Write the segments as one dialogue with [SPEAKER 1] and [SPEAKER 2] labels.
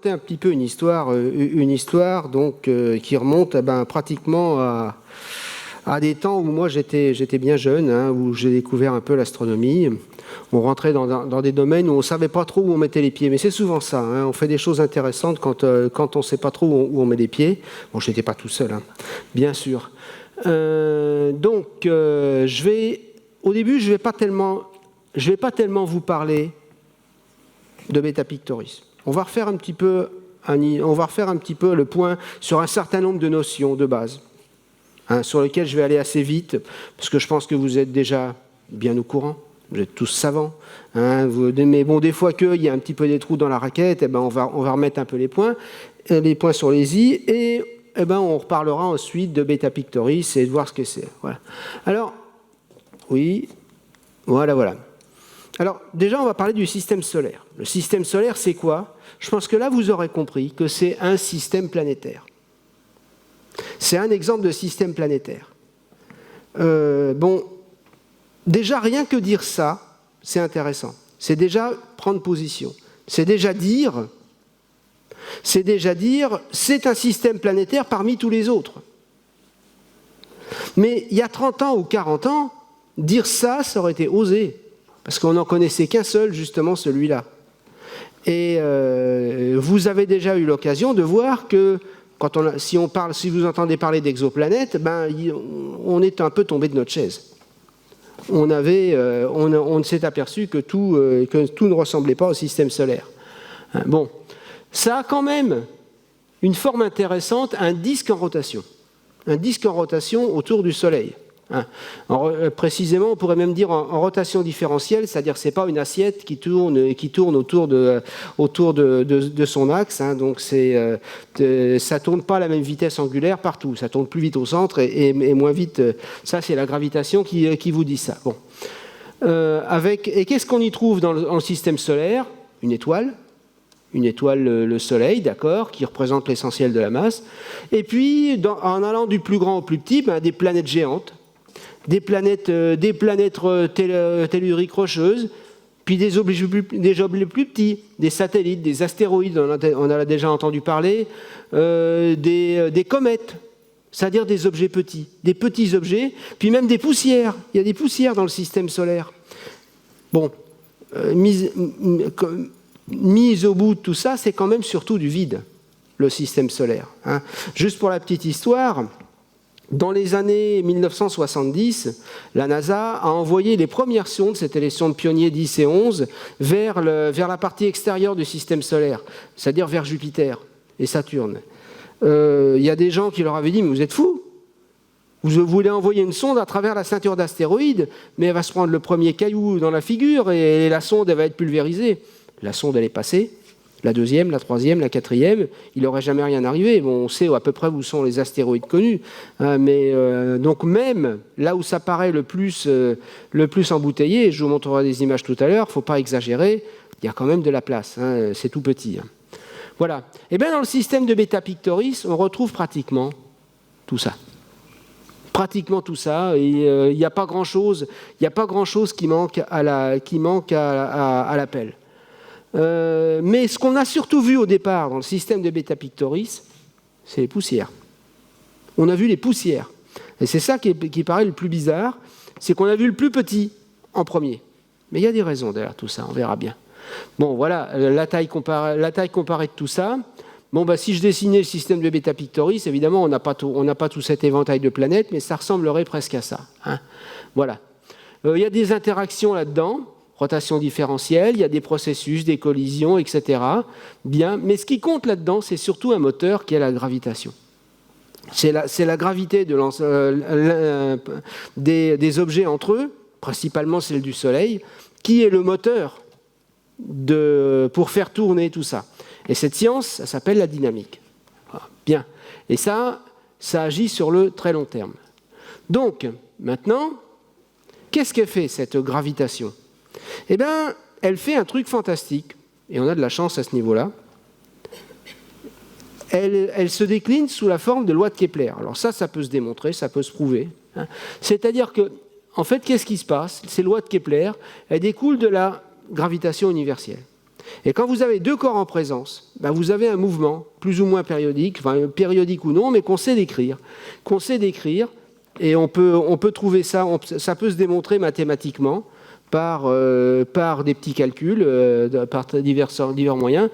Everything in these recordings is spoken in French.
[SPEAKER 1] Un petit peu une histoire donc, qui remonte pratiquement à des temps où moi j'étais bien jeune, hein, où j'ai découvert un peu l'astronomie. On rentrait dans des domaines où on ne savait pas trop où on mettait les pieds, mais c'est souvent ça, hein, on fait des choses intéressantes quand on ne sait pas trop où on met les pieds. Bon, je n'étais pas tout seul, hein, bien sûr. Au début, je ne vais pas tellement vous parler de Beta Pictoris. On va refaire un petit peu le point sur un certain nombre de notions de base, hein, sur lesquelles je vais aller assez vite, parce que je pense que vous êtes déjà bien au courant, vous êtes tous savants, hein, mais bon, des fois qu'il y a un petit peu des trous dans la raquette, eh ben on va remettre un peu les points sur les i, et eh ben on reparlera ensuite de Beta Pictoris et de voir ce que c'est. Voilà. Alors, oui, voilà. Alors, déjà, on va parler du système solaire. Le système solaire, c'est quoi? Je pense que là, vous aurez compris que c'est un système planétaire. C'est un exemple de système planétaire. Bon, déjà, rien que dire ça, c'est intéressant. C'est déjà prendre position. C'est déjà dire, c'est un système planétaire parmi tous les autres. Mais il y a 30 ans ou 40 ans, dire ça, ça aurait été osé. Parce qu'on n'en connaissait qu'un seul, justement, celui-là. Et vous avez déjà eu l'occasion de voir que si vous entendez parler d'exoplanètes, on est un peu tombé de notre chaise. On s'est aperçu que tout ne ressemblait pas au système solaire. Bon, ça a quand même une forme intéressante, un disque en rotation. Un disque en rotation autour du Soleil. Précisément, on pourrait même dire en rotation différentielle, c'est-à-dire que ce n'est pas une assiette qui tourne autour de son axe, hein, donc ça ne tourne pas à la même vitesse angulaire partout, ça tourne plus vite au centre et moins vite. Ça, c'est la gravitation qui vous dit ça. Bon. Et qu'est-ce qu'on y trouve dans le système solaire? Une étoile, le Soleil, d'accord, qui représente l'essentiel de la masse. Et puis, en allant du plus grand au plus petit, des planètes géantes. Des planètes telluriques rocheuses, puis des objets plus petits, des satellites, des astéroïdes, on en a déjà entendu parler, des comètes, c'est-à-dire des objets petits, des petits objets, puis même des poussières. Il y a des poussières dans le système solaire. Bon, mise au bout de tout ça, c'est quand même surtout du vide, le système solaire. Hein. Juste pour la petite histoire, dans les années 1970, la NASA a envoyé les premières sondes, c'était les sondes Pionnier 10 et 11, vers la partie extérieure du système solaire, c'est-à-dire vers Jupiter et Saturne. Il y a des gens qui leur avaient dit « mais vous êtes fous, vous voulez envoyer une sonde à travers la ceinture d'astéroïdes, mais elle va se prendre le premier caillou dans la figure et la sonde elle va être pulvérisée ». La sonde elle est passée. La deuxième, la troisième, la quatrième, il n'aurait jamais rien arrivé. Bon, on sait à peu près où sont les astéroïdes connus, hein, mais donc même là où ça paraît le plus embouteillé, et je vous montrerai des images tout à l'heure, il ne faut pas exagérer, il y a quand même de la place, hein, c'est tout petit. Hein. Voilà. Et bien dans le système de Beta Pictoris, on retrouve pratiquement tout ça. Pratiquement tout ça, et il n'y a pas grand-chose qui manque à l'appel. Mais ce qu'on a surtout vu au départ dans le système de Beta Pictoris, c'est les poussières. On a vu les poussières. Et c'est ça qui paraît le plus bizarre, c'est qu'on a vu le plus petit en premier. Mais il y a des raisons derrière tout ça, on verra bien. Bon, voilà, la taille comparée de tout ça. Bon, si je dessinais le système de Beta Pictoris, évidemment, on n'a pas tout cet éventail de planètes, mais ça ressemblerait presque à ça. Hein. Voilà. Il y a des interactions là-dedans. Rotation différentielle, il y a des processus, des collisions, etc. Bien, mais ce qui compte là-dedans, c'est surtout un moteur qui est la gravitation. C'est la gravité des objets entre eux, principalement celle du Soleil, qui est le moteur pour faire tourner tout ça. Et cette science, ça s'appelle la dynamique. Bien. Et ça agit sur le très long terme. Donc, maintenant, qu'est-ce qu'elle fait, cette gravitation ? Eh bien, elle fait un truc fantastique, et on a de la chance à ce niveau-là. elle se décline sous la forme de loi de Kepler. Alors ça peut se démontrer, ça peut se prouver. Hein. C'est-à-dire que, en fait, qu'est-ce qui se passe? Ces lois de Kepler, elles découlent de la gravitation universelle. Et quand vous avez deux corps en présence, ben vous avez un mouvement plus ou moins périodique, enfin périodique ou non, mais qu'on sait décrire. Et on peut trouver ça, ça peut se démontrer mathématiquement par des petits calculs, par divers moyens.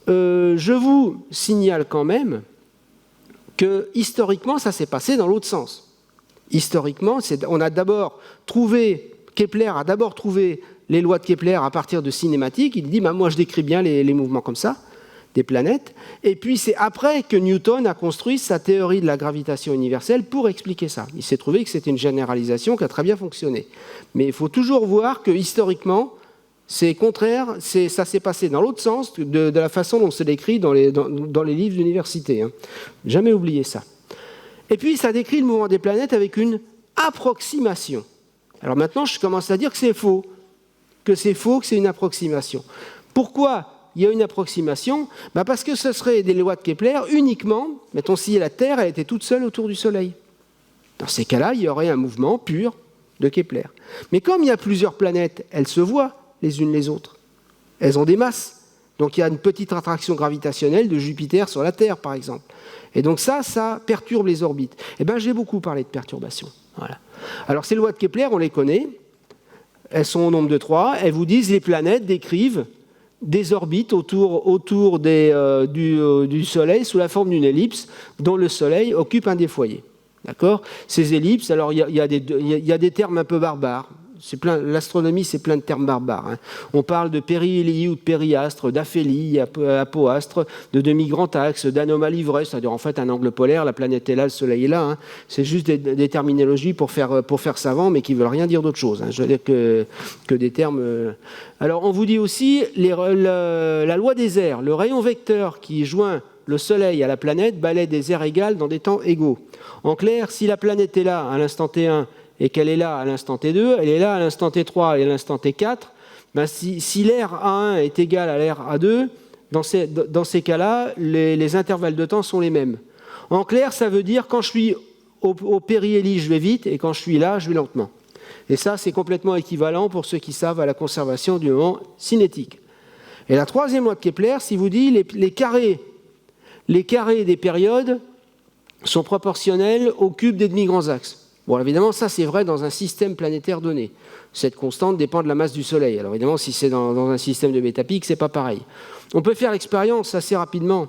[SPEAKER 1] Je vous signale quand même que historiquement, ça s'est passé dans l'autre sens. Historiquement, Kepler a d'abord trouvé les lois de Kepler à partir de cinématiques. Il dit, moi je décris bien les mouvements comme ça, des planètes. Et puis c'est après que Newton a construit sa théorie de la gravitation universelle pour expliquer ça. Il s'est trouvé que c'était une généralisation qui a très bien fonctionné. Mais il faut toujours voir que historiquement, c'est contraire, ça s'est passé dans l'autre sens de la façon dont c'est décrit dans les livres d'université. Hein. Jamais oublier ça. Et puis ça décrit le mouvement des planètes avec une approximation. Alors maintenant, je commence à dire que c'est faux, que c'est une approximation. Pourquoi il y a une approximation? Parce que ce serait des lois de Kepler uniquement, mettons si la Terre elle était toute seule autour du Soleil. Dans ces cas-là, il y aurait un mouvement pur de Kepler. Mais comme il y a plusieurs planètes, elles se voient les unes les autres. Elles ont des masses. Donc il y a une petite attraction gravitationnelle de Jupiter sur la Terre, par exemple. Et donc ça perturbe les orbites. Eh bien, j'ai beaucoup parlé de perturbation. Voilà. Alors ces lois de Kepler, on les connaît. Elles sont au nombre de 3. Elles vous disent que les planètes décrivent des orbites autour du Soleil sous la forme d'une ellipse dont le Soleil occupe un des foyers. D'accord ? Ces ellipses, alors il y a des termes un peu barbares. L'astronomie, c'est plein de termes barbares. Hein. On parle de périhélie ou de périastre, d'aphélie, apoastre, de demi-grand axe, d'anomalie vraie, c'est-à-dire en fait un angle polaire, la planète est là, le Soleil est là. Hein. C'est juste des terminologies pour faire savant, mais qui ne veulent rien dire d'autre chose. Hein. Je veux dire que des termes... Alors on vous dit aussi la loi des airs, le rayon vecteur qui joint le Soleil à la planète balaie des airs égales dans des temps égaux. En clair, si la planète est là à l'instant T1 et qu'elle est là à l'instant T2, elle est là à l'instant T3 et à l'instant T4, si l'air A1 est égal à l'air A2, dans ces cas-là, les intervalles de temps sont les mêmes. En clair, ça veut dire quand je suis au périhélie, je vais vite, et quand je suis là, je vais lentement. Et ça, c'est complètement équivalent pour ceux qui savent à la conservation du moment cinétique. Et la troisième loi de Kepler, si vous dit les carrés des périodes sont proportionnels au cube des demi-grands axes. Bon, évidemment, ça c'est vrai dans un système planétaire donné. Cette constante dépend de la masse du Soleil. Alors évidemment, si c'est dans un système de métapiques, c'est pas pareil. On peut faire l'expérience assez rapidement.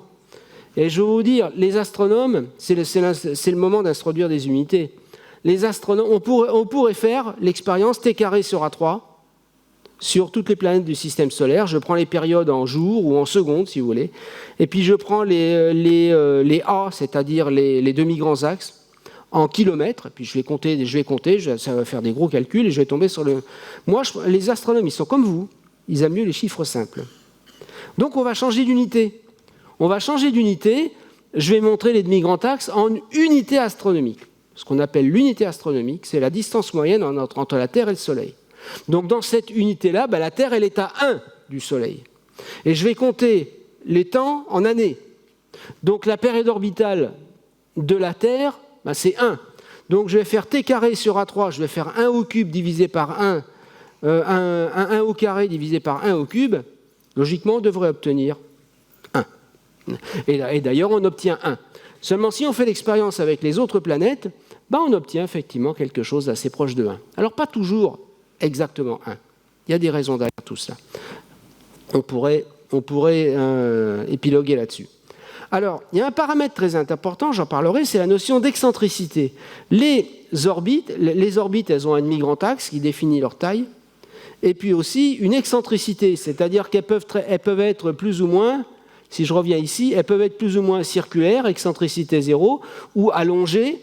[SPEAKER 1] Et je vais vous dire, les astronomes, c'est le moment d'introduire des unités. Les astronomes, on pourrait faire l'expérience T carré sera 3 sur toutes les planètes du système solaire. Je prends les périodes en jours ou en secondes, si vous voulez. Et puis je prends les A, c'est-à-dire les demi-grands axes, en kilomètres, et puis je vais compter, ça va faire des gros calculs, et je vais tomber sur le... Moi, les astronomes, ils sont comme vous, ils aiment mieux les chiffres simples. Donc on va changer d'unité. Je vais montrer les demi-grands axes en unité astronomique. Ce qu'on appelle l'unité astronomique, c'est la distance moyenne entre la Terre et le Soleil. Donc dans cette unité-là, la Terre, elle est à 1 du Soleil. Et je vais compter les temps en années. Donc la période orbitale de la Terre, c'est 1. Donc je vais faire T carré sur A3, je vais faire 1 au cube divisé par 1 au carré divisé par 1 au cube. Logiquement, on devrait obtenir 1. Et d'ailleurs, on obtient 1. Seulement, si on fait l'expérience avec les autres planètes, on obtient effectivement quelque chose d'assez proche de 1. Alors, pas toujours exactement 1. Il y a des raisons derrière tout ça. On pourrait épiloguer là-dessus. Alors, il y a un paramètre très important, j'en parlerai, c'est la notion d'excentricité. Les orbites, elles ont un demi-grand axe qui définit leur taille, et puis aussi une excentricité, c'est-à-dire qu'elles peuvent être plus ou moins, si je reviens ici, elles peuvent être plus ou moins circulaires, excentricité 0, ou allongées,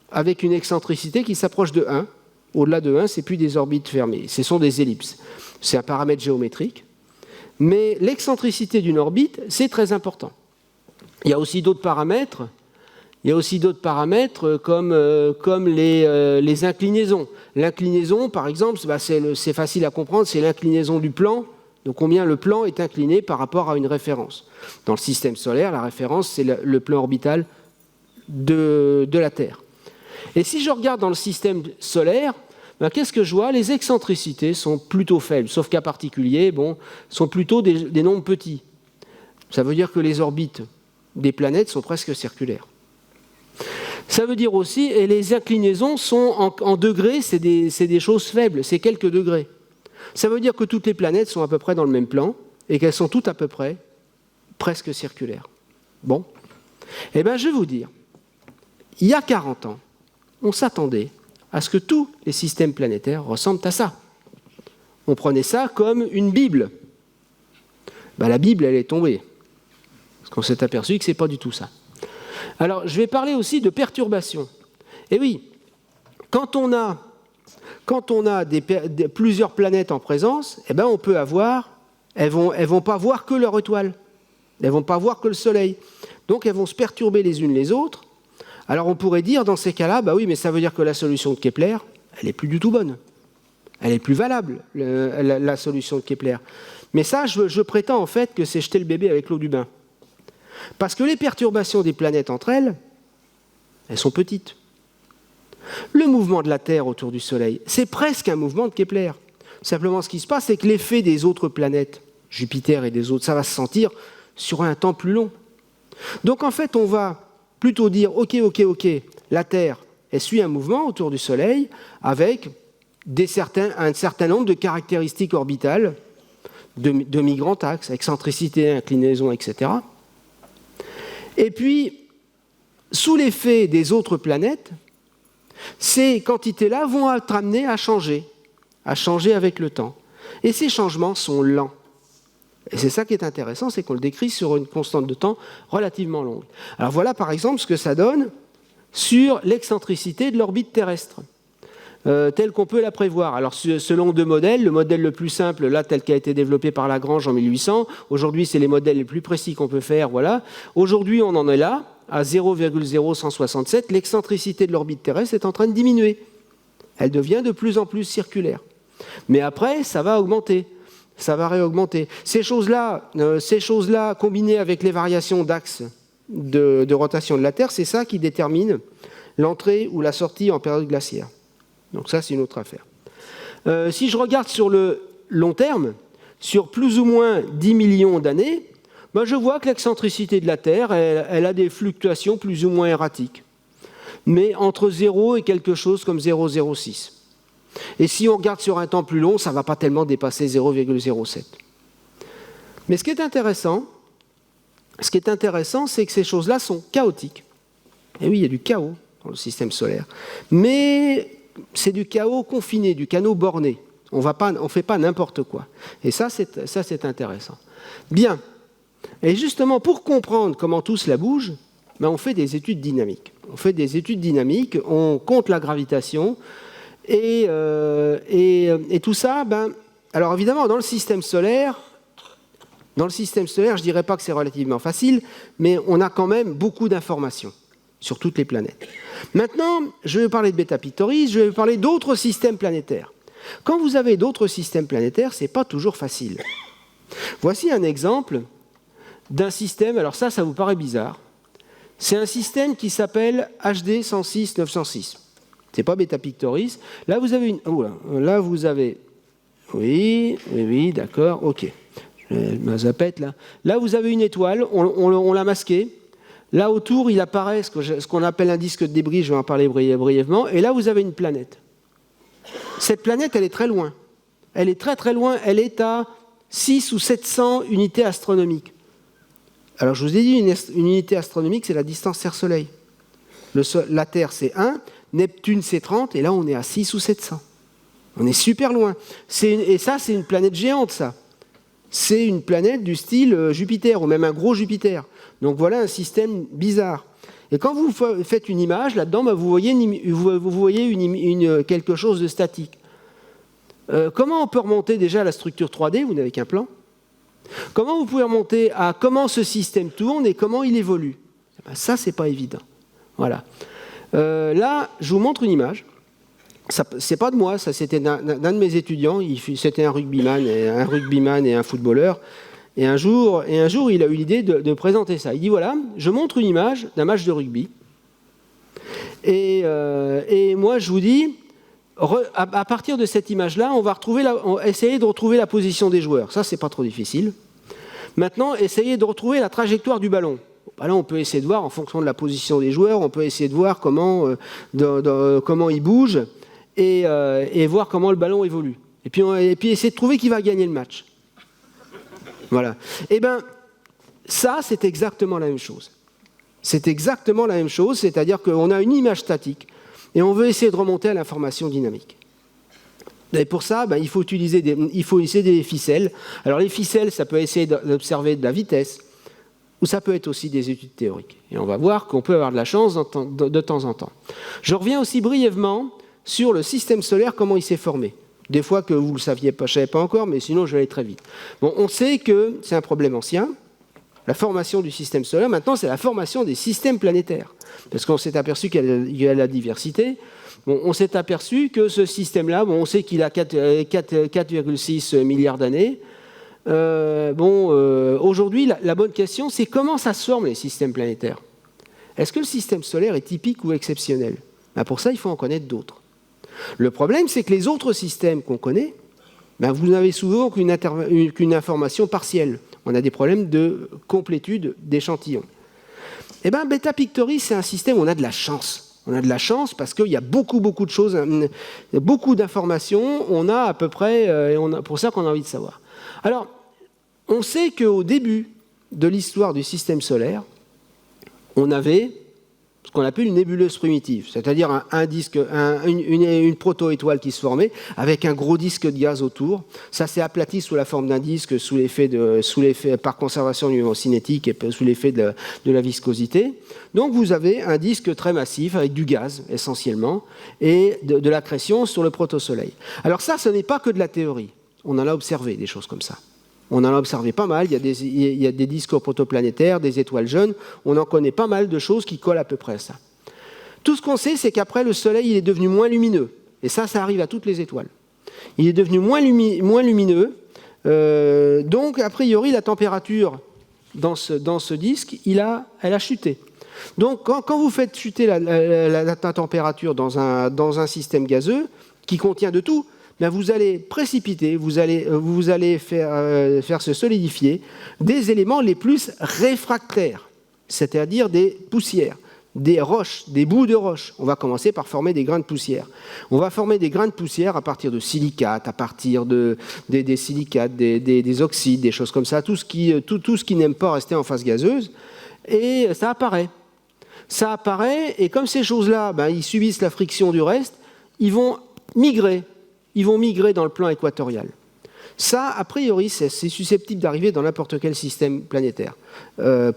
[SPEAKER 1] avec une excentricité qui s'approche de 1. Au-delà de 1, ce n'est plus des orbites fermées, ce sont des ellipses. C'est un paramètre géométrique, mais l'excentricité d'une orbite, c'est très important. Il y a aussi d'autres paramètres. Comme les inclinaisons. L'inclinaison, par exemple, c'est facile à comprendre, c'est l'inclinaison du plan de combien le plan est incliné par rapport à une référence. Dans le système solaire, la référence, c'est le plan orbital de la Terre. Et si je regarde dans le système solaire, ben, qu'est-ce que je vois? Les excentricités sont plutôt faibles, sauf cas particulier, sont plutôt des nombres petits. Ça veut dire que les orbites des planètes sont presque circulaires. Ça veut dire aussi, et les inclinaisons sont en degrés, c'est des choses faibles, c'est quelques degrés. Ça veut dire que toutes les planètes sont à peu près dans le même plan et qu'elles sont toutes à peu près presque circulaires. Bon. Eh bien, je vais vous dire, il y a 40 ans, on s'attendait à ce que tous les systèmes planétaires ressemblent à ça. On prenait ça comme une Bible. Ben, la Bible, elle est tombée. Parce qu'on s'est aperçu que ce n'est pas du tout ça. Alors, je vais parler aussi de perturbations. Et oui, quand on a plusieurs planètes en présence, eh ben, on peut avoir, elles vont pas voir que leur étoile. Elles vont pas voir que le Soleil. Donc, elles vont se perturber les unes les autres. Alors, on pourrait dire, dans ces cas-là, bah oui, mais ça veut dire que la solution de Kepler, elle n'est plus du tout bonne. Elle est plus valable, la solution de Kepler. Mais ça, je prétends en fait que c'est jeter le bébé avec l'eau du bain. Parce que les perturbations des planètes entre elles, elles sont petites. Le mouvement de la Terre autour du Soleil, c'est presque un mouvement de Kepler. Simplement, ce qui se passe, c'est que l'effet des autres planètes, Jupiter et des autres, ça va se sentir sur un temps plus long. Donc en fait, on va plutôt dire, ok, la Terre, elle suit un mouvement autour du Soleil avec un certain nombre de caractéristiques orbitales, de mi-grand axe, excentricité, inclinaison, etc. Et puis, sous l'effet des autres planètes, ces quantités-là vont être amenées à changer avec le temps. Et ces changements sont lents. Et c'est ça qui est intéressant, c'est qu'on le décrit sur une constante de temps relativement longue. Alors voilà par exemple ce que ça donne sur l'excentricité de l'orbite terrestre, telle qu'on peut la prévoir. Alors selon deux modèles, le modèle le plus simple, là tel qu'a été développé par Lagrange en 1800, aujourd'hui c'est les modèles les plus précis qu'on peut faire, voilà. Aujourd'hui on en est là, à 0,0167, l'excentricité de l'orbite terrestre est en train de diminuer. Elle devient de plus en plus circulaire. Mais après, ça va augmenter. Ça va réaugmenter. Ces choses-là, combinées avec les variations d'axe de rotation de la Terre, c'est ça qui détermine l'entrée ou la sortie en période glaciaire. Donc ça, c'est une autre affaire. Si je regarde sur le long terme, sur plus ou moins 10 millions d'années, ben je vois que l'excentricité de la Terre, elle a des fluctuations plus ou moins erratiques. Mais entre 0 et quelque chose comme 0,06. Et si on regarde sur un temps plus long, ça ne va pas tellement dépasser 0,07. Mais ce qui est intéressant, c'est que ces choses-là sont chaotiques. Et oui, il y a du chaos dans le système solaire. Mais c'est du chaos confiné, du chaos borné. On ne fait pas n'importe quoi. Et ça, c'est intéressant. Bien. Et justement, pour comprendre comment tout cela bouge, ben on fait des études dynamiques. On compte la gravitation. Et tout ça, alors évidemment, dans le système solaire, je ne dirais pas que c'est relativement facile, mais on a quand même beaucoup d'informations sur toutes les planètes. Maintenant, je vais parler de Beta Pictoris, je vais parler d'autres systèmes planétaires. Quand vous avez d'autres systèmes planétaires, ce n'est pas toujours facile. Voici un exemple d'un système, alors ça vous paraît bizarre. C'est un système qui s'appelle HD 106 906. C'est pas Beta Pictoris. Là, vous avez Oui, d'accord, ok. Ma zapette, là. Là, vous avez une étoile, on l'a masquée. Là, autour, il apparaît ce qu'on appelle un disque de débris, je vais en parler brièvement. Et là, vous avez une planète. Cette planète, elle est très loin. Elle est très, très loin. Elle est à 600 ou 700 unités astronomiques. Alors, je vous ai dit, une unité astronomique, c'est la distance Terre-Soleil. La Terre, c'est 1. Neptune, c'est 30, et là, on est à 6 ou 700. On est super loin. Et ça, c'est une planète géante, ça. C'est une planète du style Jupiter, ou même un gros Jupiter. Donc voilà un système bizarre. Et quand vous faites une image, là-dedans, vous voyez quelque chose de statique. Comment on peut remonter déjà à la structure 3D? Vous n'avez qu'un plan. Comment vous pouvez remonter à comment ce système tourne et comment il évolue? Ça, c'est pas évident. Voilà. Là, je vous montre une image. c'est pas de moi, ça c'était d'un de mes étudiants, c'était un rugbyman et un footballeur. Et un jour, il a eu l'idée de présenter ça. Il dit voilà, je montre une image d'un match de rugby. Et moi, je vous dis, à partir de cette image-là, on va essayer de retrouver la position des joueurs. Ça, c'est pas trop difficile. Maintenant, essayez de retrouver la trajectoire du ballon. Là, on peut essayer de voir en fonction de la position des joueurs, on peut essayer de voir comment ils bougent et voir comment le ballon évolue. Et puis essayer de trouver qui va gagner le match. Voilà. Eh bien, ça, c'est exactement la même chose. C'est exactement la même chose, c'est-à-dire qu'on a une image statique et on veut essayer de remonter à l'information dynamique. Et pour ça, il faut utiliser des ficelles. Alors les ficelles, ça peut essayer d'observer de la vitesse, ou ça peut être aussi des études théoriques. Et on va voir qu'on peut avoir de la chance de temps en temps. Je reviens aussi brièvement sur le système solaire, comment il s'est formé. Des fois que vous ne le saviez pas, je ne savais pas encore, mais sinon je vais aller très vite. Bon, on sait que c'est un problème ancien, la formation du système solaire. Maintenant, c'est la formation des systèmes planétaires. Parce qu'on s'est aperçu qu'il y a la diversité. Bon, on s'est aperçu que ce système-là, on sait qu'il a 4,6 milliards d'années. Aujourd'hui, la bonne question, c'est comment ça se forme les systèmes planétaires. Est-ce que le système solaire est typique ou exceptionnel? Pour ça, il faut en connaître d'autres. Le problème, c'est que les autres systèmes qu'on connaît, vous n'avez souvent qu'une information partielle. On a des problèmes de complétude d'échantillons. Beta Pictoris, c'est un système où on a de la chance. On a de la chance parce qu'il y a beaucoup de choses, beaucoup d'informations. On a à peu près, pour ça qu'on a envie de savoir. Alors, on sait qu'au début de l'histoire du système solaire, on avait ce qu'on appelle une nébuleuse primitive, c'est-à-dire une proto-étoile qui se formait avec un gros disque de gaz autour. Ça s'est aplati sous la forme d'un disque sous l'effet par conservation du mouvement cinétique et sous l'effet de la viscosité. Donc vous avez un disque très massif avec du gaz essentiellement et de l'accrétion sur le protosoleil. Alors ça, ce n'est pas que de la théorie. On en a observé des choses comme ça. On en a observé pas mal, il y a des disques protoplanétaires, des étoiles jeunes, on en connaît pas mal de choses qui collent à peu près à ça. Tout ce qu'on sait, c'est qu'après, le Soleil il est devenu moins lumineux. Et ça arrive à toutes les étoiles. Il est devenu moins lumineux, donc a priori, la température dans ce disque, elle a chuté. Donc quand vous faites chuter la température dans un système gazeux, qui contient de tout, vous allez précipiter, vous allez faire se solidifier des éléments les plus réfractaires, c'est-à-dire des poussières, des roches, des bouts de roches. On va commencer par former des grains de poussière. On va former des grains de poussière à partir de silicates, à partir des silicates, des oxydes, des choses comme ça, tout ce qui n'aime pas rester en phase gazeuse, et ça apparaît. Ça apparaît, et comme ces choses-là, ils subissent la friction du reste, ils vont migrer dans le plan équatorial. Ça, a priori, c'est susceptible d'arriver dans n'importe quel système planétaire,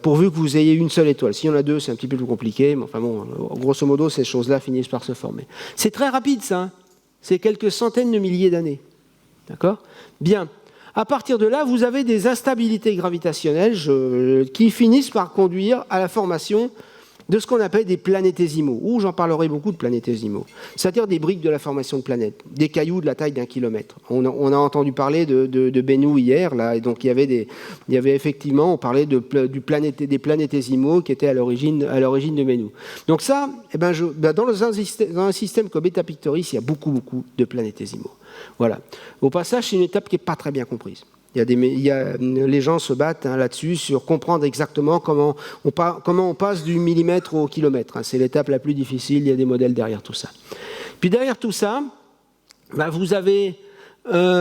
[SPEAKER 1] pourvu que vous ayez une seule étoile. S'il y en a deux, c'est un petit peu plus compliqué, mais grosso modo, ces choses-là finissent par se former. C'est très rapide, ça. Hein. C'est quelques centaines de milliers d'années. D'accord ? Bien. À partir de là, vous avez des instabilités gravitationnelles qui finissent par conduire à la formation de ce qu'on appelle des planétésimaux, ou j'en parlerai beaucoup de planétésimaux, c'est-à-dire des briques de la formation de planètes, des cailloux de la taille d'1 kilomètre. On a entendu parler de Bennu hier, là, et donc il y avait effectivement, on parlait des planétésimaux qui étaient à l'origine de Bennu. Donc ça, dans un système comme Beta Pictoris, il y a beaucoup de planétésimaux. Voilà. Au passage, c'est une étape qui n'est pas très bien comprise. Les gens se battent là-dessus sur comprendre exactement comment on passe du millimètre au kilomètre. C'est l'étape la plus difficile, il y a des modèles derrière tout ça. Puis derrière tout ça, il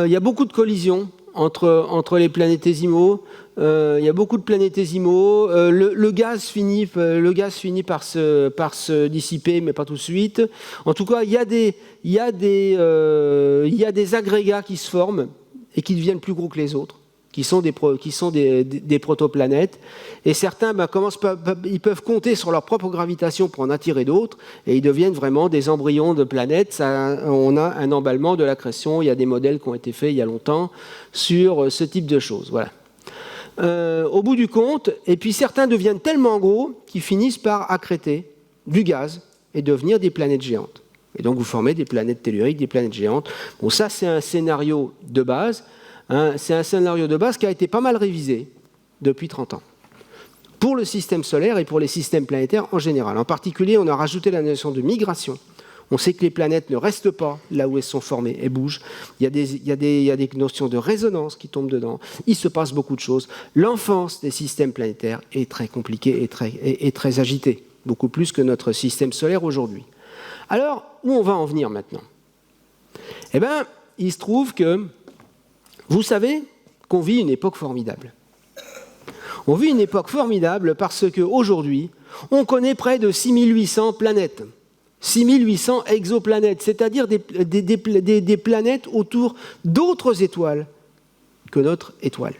[SPEAKER 1] y a beaucoup de collisions entre les planétésimaux. Il y a beaucoup de planétésimaux. Le gaz finit par se dissiper, mais pas tout de suite. En tout cas, il y a des agrégats qui se forment et qui deviennent plus gros que les autres, qui sont des protoplanètes. Et certains ils peuvent compter sur leur propre gravitation pour en attirer d'autres, et ils deviennent vraiment des embryons de planètes. On a un emballement de l'accrétion. Il y a des modèles qui ont été faits il y a longtemps sur ce type de choses. Voilà. Au bout du compte, et puis certains deviennent tellement gros qu'ils finissent par accréter du gaz et devenir des planètes géantes. Et donc vous formez des planètes telluriques, des planètes géantes. Bon, ça c'est un scénario de base. Hein, c'est un scénario de base qui a été pas mal révisé depuis 30 ans. Pour le système solaire et pour les systèmes planétaires en général. En particulier, on a rajouté la notion de migration. On sait que les planètes ne restent pas là où elles sont formées, elles bougent. Il y a des notions de résonance qui tombent dedans. Il se passe beaucoup de choses. L'enfance des systèmes planétaires est très compliquée et très agitée, beaucoup plus que notre système solaire aujourd'hui. Alors, où on va en venir maintenant? Eh bien, il se trouve que, vous savez qu'on vit une époque formidable. On vit une époque formidable parce qu'aujourd'hui, on connaît près de 6800 planètes. 6800 exoplanètes, c'est-à-dire des planètes autour d'autres étoiles que notre étoile,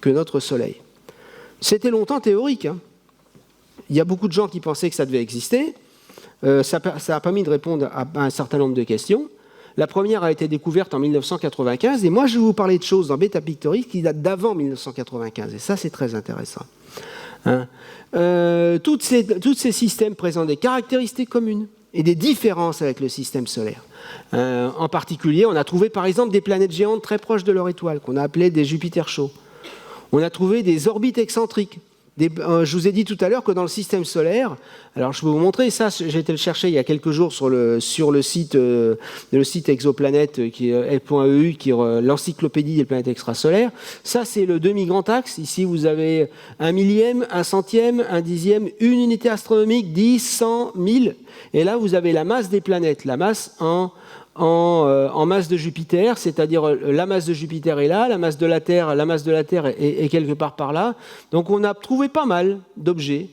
[SPEAKER 1] que notre Soleil. C'était longtemps théorique. Hein. Il y a beaucoup de gens qui pensaient que ça devait exister. Ça a permis de répondre à un certain nombre de questions. La première a été découverte en 1995, et moi je vais vous parler de choses dans Beta Pictoris qui datent d'avant 1995, et ça c'est très intéressant. Hein. Tous ces systèmes présentent des caractéristiques communes et des différences avec le système solaire. En particulier, on a trouvé par exemple des planètes géantes très proches de leur étoile, qu'on a appelées des Jupiters chauds. On a trouvé des orbites excentriques. Je vous ai dit tout à l'heure que dans le système solaire, alors je vais vous montrer ça, j'ai été le chercher il y a quelques jours sur le site Exoplanète qui est L.EU, qui est l'encyclopédie des planètes extrasolaires. Ça c'est le demi-grand axe. Ici vous avez 1 millième, 1 centième, 1 dixième, une unité astronomique, 10, 100, 1000. Et là vous avez la masse des planètes, la masse en masse de Jupiter, c'est-à-dire la masse de Jupiter est là, la masse de la Terre est quelque part par là. Donc on a trouvé pas mal d'objets.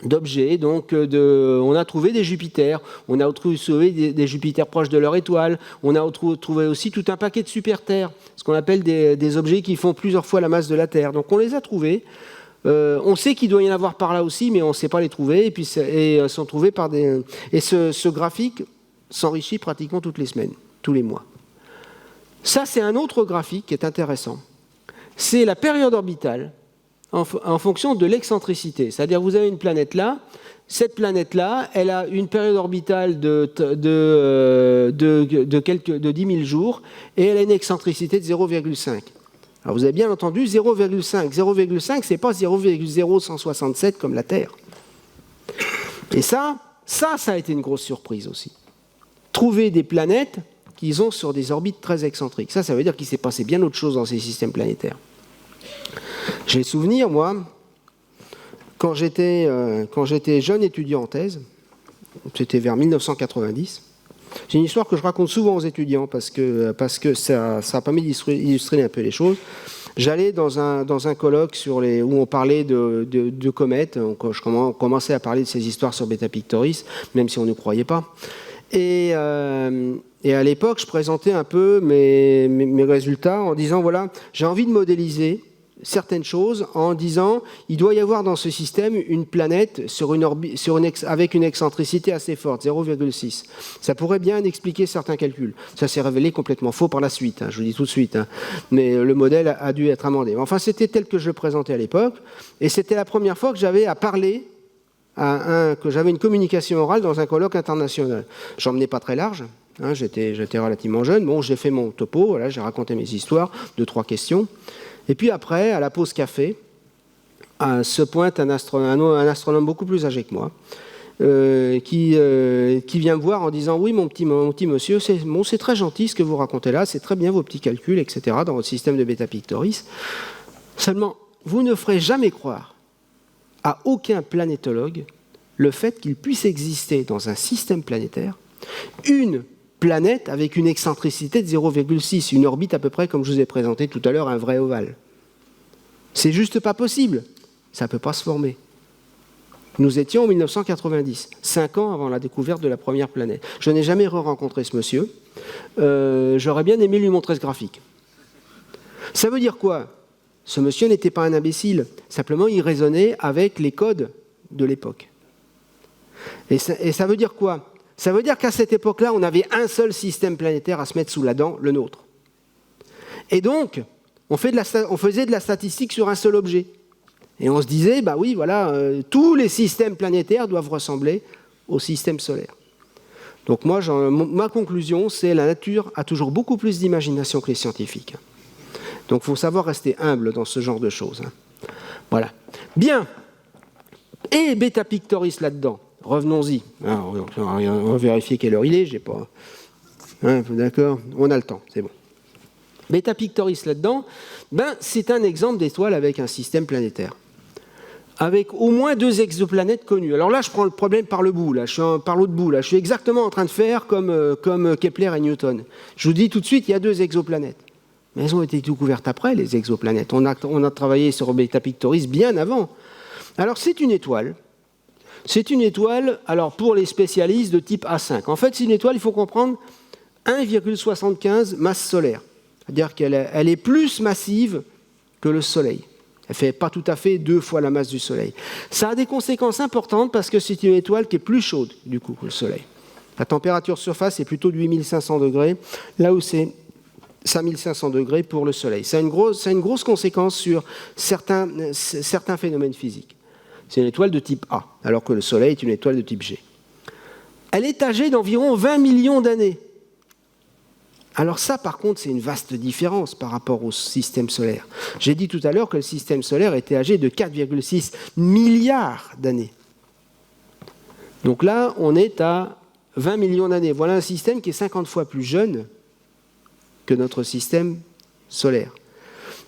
[SPEAKER 1] Donc on a trouvé des Jupiters, on a trouvé des Jupiters proches de leur étoile, on a trouvé aussi tout un paquet de super-terres, ce qu'on appelle des objets qui font plusieurs fois la masse de la Terre. Donc on les a trouvés. On sait qu'il doit y en avoir par là aussi, mais on ne sait pas les trouver. Et puis sont trouvés par des. Et ce graphique s'enrichit pratiquement toutes les semaines, tous les mois. Ça, c'est un autre graphique qui est intéressant. C'est la période orbitale en fonction de l'excentricité. C'est-à-dire, vous avez une planète là. Cette planète-là, elle a une période orbitale de 10 000 jours et elle a une excentricité de 0,5. Alors vous avez bien entendu, 0,5. 0,5, c'est pas 0,0167 comme la Terre. Et ça a été une grosse surprise aussi. Trouver des planètes qui sont sur des orbites très excentriques. Ça veut dire qu'il s'est passé bien autre chose dans ces systèmes planétaires. J'ai le souvenir, moi, quand j'étais jeune étudiant en thèse, c'était vers 1990, j'ai une histoire que je raconte souvent aux étudiants parce que ça a permis d'illustrer un peu les choses. J'allais dans un colloque où on parlait de comètes. Je commençais à parler de ces histoires sur Beta Pictoris, même si on ne croyait pas. Et à l'époque, je présentais un peu mes résultats en disant, voilà, j'ai envie de modéliser certaines choses en disant il doit y avoir dans ce système une planète avec une excentricité assez forte, 0,6. Ça pourrait bien expliquer certains calculs. Ça s'est révélé complètement faux par la suite, je vous dis tout de suite. Mais le modèle a dû être amendé. Enfin, c'était tel que je le présentais à l'époque. Et c'était la première fois que j'avais à parler, que j'avais une communication orale dans un colloque international. J'en menais pas très large. J'étais relativement jeune. Bon, j'ai fait mon topo, voilà, j'ai raconté mes histoires, 2-3 questions. Et puis après, à la pause café, se pointe un astronome beaucoup plus âgé que moi, qui vient me voir en disant « Oui, mon petit monsieur, c'est très gentil ce que vous racontez là, c'est très bien vos petits calculs, etc., dans votre système de Beta Pictoris. Seulement, vous ne ferez jamais croire à aucun planétologue le fait qu'il puisse exister dans un système planétaire une planète avec une excentricité de 0,6, une orbite à peu près comme je vous ai présenté tout à l'heure, un vrai ovale. C'est juste pas possible. Ça ne peut pas se former. Nous étions en 1990, 5 ans avant la découverte de la première planète. Je n'ai jamais rencontré ce monsieur. J'aurais bien aimé lui montrer ce graphique. Ça veut dire quoi? Ce monsieur n'était pas un imbécile. Simplement, il raisonnait avec les codes de l'époque. Et ça veut dire quoi? Ça veut dire qu'à cette époque-là, on avait un seul système planétaire à se mettre sous la dent, le nôtre. Et donc, on faisait de la statistique sur un seul objet. Et on se disait, bah oui, voilà, tous les systèmes planétaires doivent ressembler au système solaire. Donc moi, ma conclusion, c'est la nature a toujours beaucoup plus d'imagination que les scientifiques. Donc il faut savoir rester humble dans ce genre de choses. Voilà. Bien. Et Beta Pictoris là-dedans. Revenons-y. Alors, on va vérifier quelle heure il est. J'ai pas. D'accord. On a le temps. C'est bon. Beta Pictoris là-dedans, c'est un exemple d'étoile avec un système planétaire. Avec au moins 2 exoplanètes connues. Alors là, je prends le problème par le bout, par l'autre bout. Là. Je suis exactement en train de faire comme Kepler et Newton. Je vous dis tout de suite, il y a 2 exoplanètes. Mais elles ont été découvertes après, les exoplanètes. On a travaillé sur Beta Pictoris bien avant. Alors, c'est une étoile. C'est une étoile, alors pour les spécialistes, de type A5. En fait, c'est une étoile, il faut comprendre, 1,75 masse solaire. C'est-à-dire qu'elle est plus massive que le Soleil. Elle ne fait pas tout à fait 2 fois la masse du Soleil. Ça a des conséquences importantes parce que c'est une étoile qui est plus chaude, du coup, que le Soleil. La température surface est plutôt de 8500 degrés, là où c'est 5500 degrés pour le Soleil. Ça a une grosse conséquence sur certains phénomènes physiques. C'est une étoile de type A, alors que le Soleil est une étoile de type G. Elle est âgée d'environ 20 millions d'années. Alors ça, par contre, c'est une vaste différence par rapport au système solaire. J'ai dit tout à l'heure que le système solaire était âgé de 4,6 milliards d'années. Donc là, on est à 20 millions d'années. Voilà un système qui est 50 fois plus jeune que notre système solaire.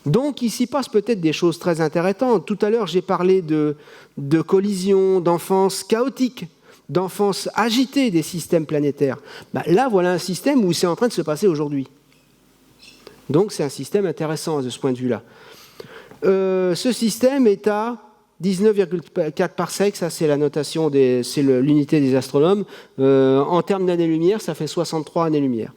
[SPEAKER 1] Donc, il s'y passe peut-être des choses très intéressantes. Tout à l'heure, j'ai parlé de collisions, d'enfance chaotique, d'enfance agitée des systèmes planétaires. Là, voilà un système où c'est en train de se passer aujourd'hui. Donc, c'est un système intéressant de ce point de vue-là. Ce système est à 19,4 parsecs, ça c'est la notation, c'est l'unité des astronomes. En termes d'années-lumière, ça fait 63 années-lumière.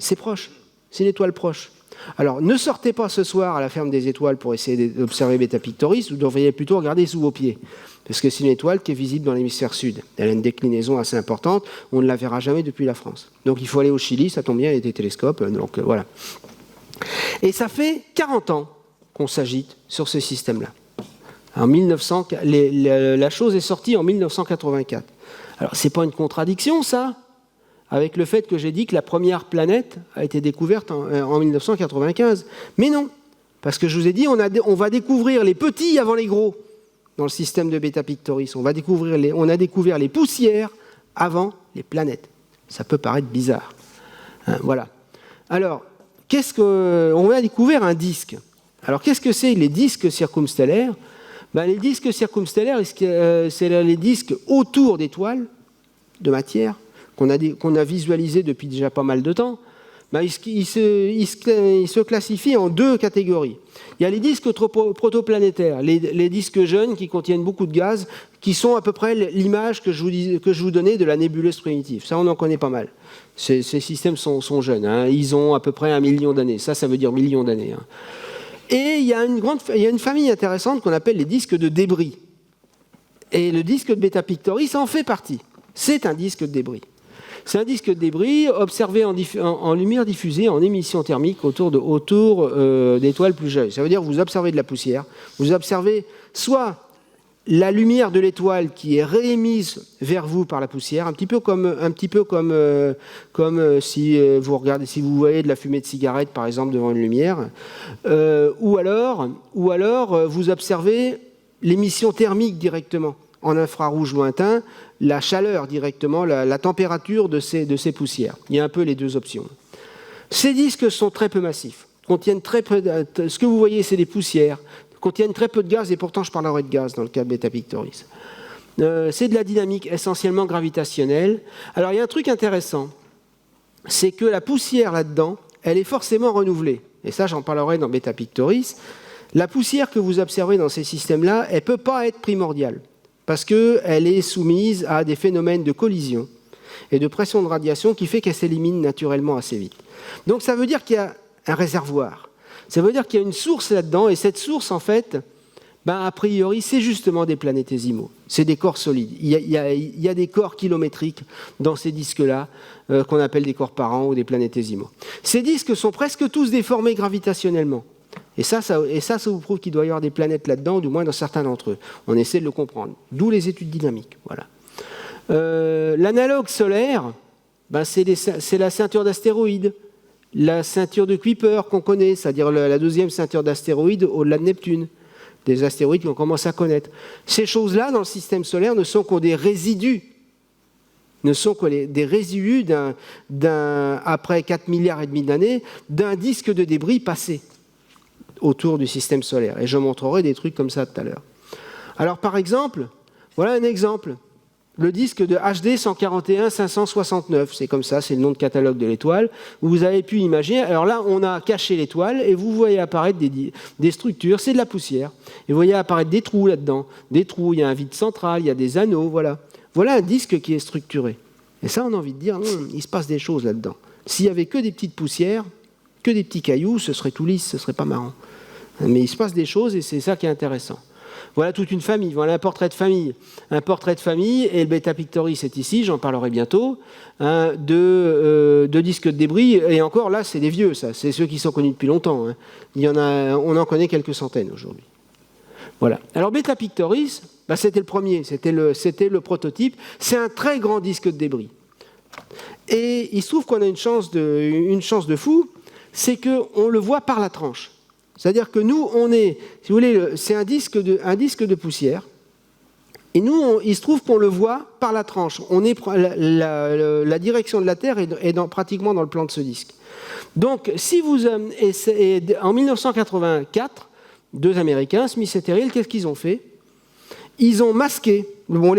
[SPEAKER 1] C'est proche, c'est une étoile proche. Alors, ne sortez pas ce soir à la ferme des étoiles pour essayer d'observer Beta Pictoris, vous devriez plutôt regarder sous vos pieds, parce que c'est une étoile qui est visible dans l'hémisphère sud. Elle a une déclinaison assez importante, on ne la verra jamais depuis la France. Donc il faut aller au Chili, ça tombe bien, il y a des télescopes, donc voilà. Et ça fait 40 ans qu'on s'agite sur ce système-là. La chose est sortie en 1984. Alors, c'est pas une contradiction, ça, avec le fait que j'ai dit que la première planète a été découverte en 1995. Mais non, parce que je vous ai dit, on va découvrir les petits avant les gros dans le système de Beta Pictoris. On a découvert les poussières avant les planètes. Ça peut paraître bizarre. Voilà. Alors, on a découvert un disque. Alors, qu'est-ce que c'est les disques circumstellaires ? Les disques circumstellaires, c'est les disques autour d'étoiles de matière qu'on a visualisés depuis déjà pas mal de temps. Ils se classifient en 2 catégories. Il y a les disques protoplanétaires, les disques jeunes qui contiennent beaucoup de gaz, qui sont à peu près l'image que je vous donnais de la nébuleuse primitive. Ça, on en connaît pas mal. Ces systèmes sont jeunes. Ils ont à peu près 1 million d'années. Ça veut dire millions d'années. Et il y a une famille intéressante qu'on appelle les disques de débris. Et le disque de Beta Pictoris en fait partie. C'est un disque de débris. C'est un disque de débris observé en lumière diffusée, en émission thermique autour d'étoiles plus jeunes. Ça veut dire que vous observez de la poussière, vous observez soit la lumière de l'étoile qui est réémise vers vous par la poussière, un petit peu comme si vous voyez de la fumée de cigarette, par exemple, devant une lumière, ou alors vous observez l'émission thermique directement, en infrarouge lointain, la chaleur directement, la température de ces poussières. Il y a un peu les 2 options. Ces disques sont très peu massifs, contiennent très peu ce que vous voyez, c'est des poussières, contiennent très peu de gaz, et pourtant je parlerai de gaz dans le cas de Beta Pictoris. C'est de la dynamique essentiellement gravitationnelle. Alors il y a un truc intéressant, c'est que la poussière là-dedans, elle est forcément renouvelée. Et ça, j'en parlerai dans Beta Pictoris. La poussière que vous observez dans ces systèmes-là, elle ne peut pas être primordiale, parce qu'elle est soumise à des phénomènes de collision et de pression de radiation qui fait qu'elle s'élimine naturellement assez vite. Donc ça veut dire qu'il y a un réservoir. Ça veut dire qu'il y a une source là-dedans, et cette source, en fait, a priori, c'est justement des planétésimaux. C'est des corps solides. Il y a des corps kilométriques dans ces disques-là, qu'on appelle des corps parents ou des planétésimaux. Ces disques sont presque tous déformés gravitationnellement. Et ça vous prouve qu'il doit y avoir des planètes là-dedans, du moins dans certains d'entre eux. On essaie de le comprendre. D'où les études dynamiques. Voilà. L'analogue solaire, c'est la ceinture d'astéroïdes, la ceinture de Kuiper qu'on connaît, c'est-à-dire la deuxième ceinture d'astéroïdes au-delà de Neptune, des astéroïdes qu'on commence à connaître. Ces choses-là, dans le système solaire, ne sont que des résidus. Ne sont que des résidus après 4 milliards et demi d'années, d'un disque de débris passé autour du système solaire. Et je montrerai des trucs comme ça tout à l'heure. Alors, par exemple, voilà un exemple. Le disque de HD 141-569, c'est comme ça, c'est le nom de catalogue de l'étoile. Vous avez pu imaginer, alors là, on a caché l'étoile et vous voyez apparaître des structures, c'est de la poussière. Et vous voyez apparaître des trous là-dedans. Des trous, il y a un vide central, il y a des anneaux, voilà. Voilà un disque qui est structuré. Et ça, on a envie de dire, il se passe des choses là-dedans. S'il n'y avait que des petites poussières, que des petits cailloux, ce serait tout lisse, ce serait pas marrant. Mais il se passe des choses et c'est ça qui est intéressant. Voilà toute une famille, voilà un portrait de famille. Un portrait de famille, et le Beta Pictoris est ici, j'en parlerai bientôt, de disques de débris. Et encore là, c'est des vieux, ça. C'est ceux qui sont connus depuis longtemps. On en connaît quelques centaines aujourd'hui. Voilà. Alors Beta Pictoris, c'était le premier, c'était le prototype. C'est un très grand disque de débris. Et il se trouve qu'on a une chance de fou, c'est qu'on le voit par la tranche. C'est-à-dire que nous, si vous voulez, c'est un disque de poussière. Et nous, il se trouve qu'on le voit par la tranche. La direction de la Terre est pratiquement dans le plan de ce disque. Donc, si vous en 1984, deux Américains, Smith et Terrill, qu'est-ce qu'ils ont fait? Ils ont masqué. Bon,